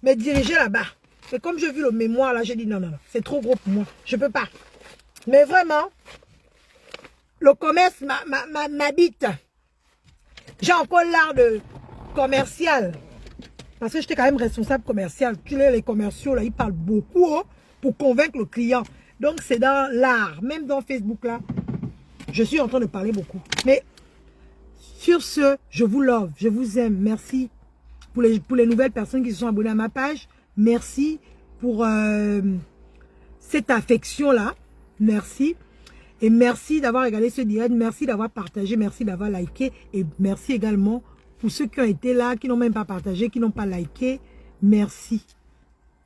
S1: me diriger là-bas. Et comme j'ai vu le mémoire là, j'ai dit non, non, non, c'est trop gros pour moi. Je ne peux pas. Mais vraiment, le commerce m'habite. J'ai encore l'art de commercial. Parce que j'étais quand même responsable commercial. Les commerciaux là, ils parlent beaucoup oh, pour convaincre le client. Donc c'est dans l'art. Même dans Facebook là, je suis en train de parler beaucoup. Mais sur ce, je vous love, je vous aime. Merci pour les nouvelles personnes qui se sont abonnées à ma page. Merci pour cette affection-là. Merci. Et merci d'avoir regardé ce direct. Merci d'avoir partagé. Merci d'avoir liké. Et merci également pour ceux qui ont été là, qui n'ont même pas partagé, qui n'ont pas liké. Merci.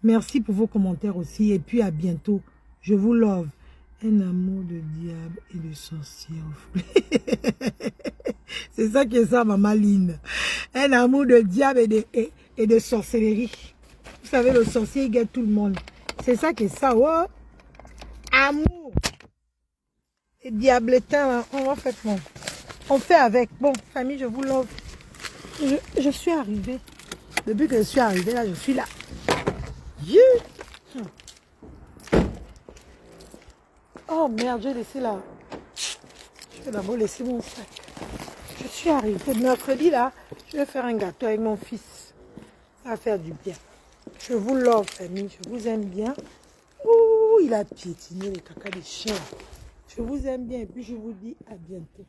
S1: Merci pour vos commentaires aussi. Et puis à bientôt. Je vous love. Un amour de diable et de sorcier. C'est ça qui est ça, maman Line. Un amour de diable et de sorcellerie. Vous savez, le sorcier, il guette tout le monde. C'est ça qui est ça, oh. Amour. Et diabletin, on va faire bon. On fait avec. Bon, famille, je vous love. Je suis arrivée. Depuis que je suis arrivée, là, je suis là. Oh merde, j'ai laissé là. Je vais d'abord laisser mon sac. Je suis arrivée. Mercredi là, je vais faire un gâteau avec mon fils. Ça va faire du bien. Je vous love, famille. Je vous aime bien. Ouh, il a piétiné les caca des chiens. Je vous aime bien et puis je vous dis à bientôt.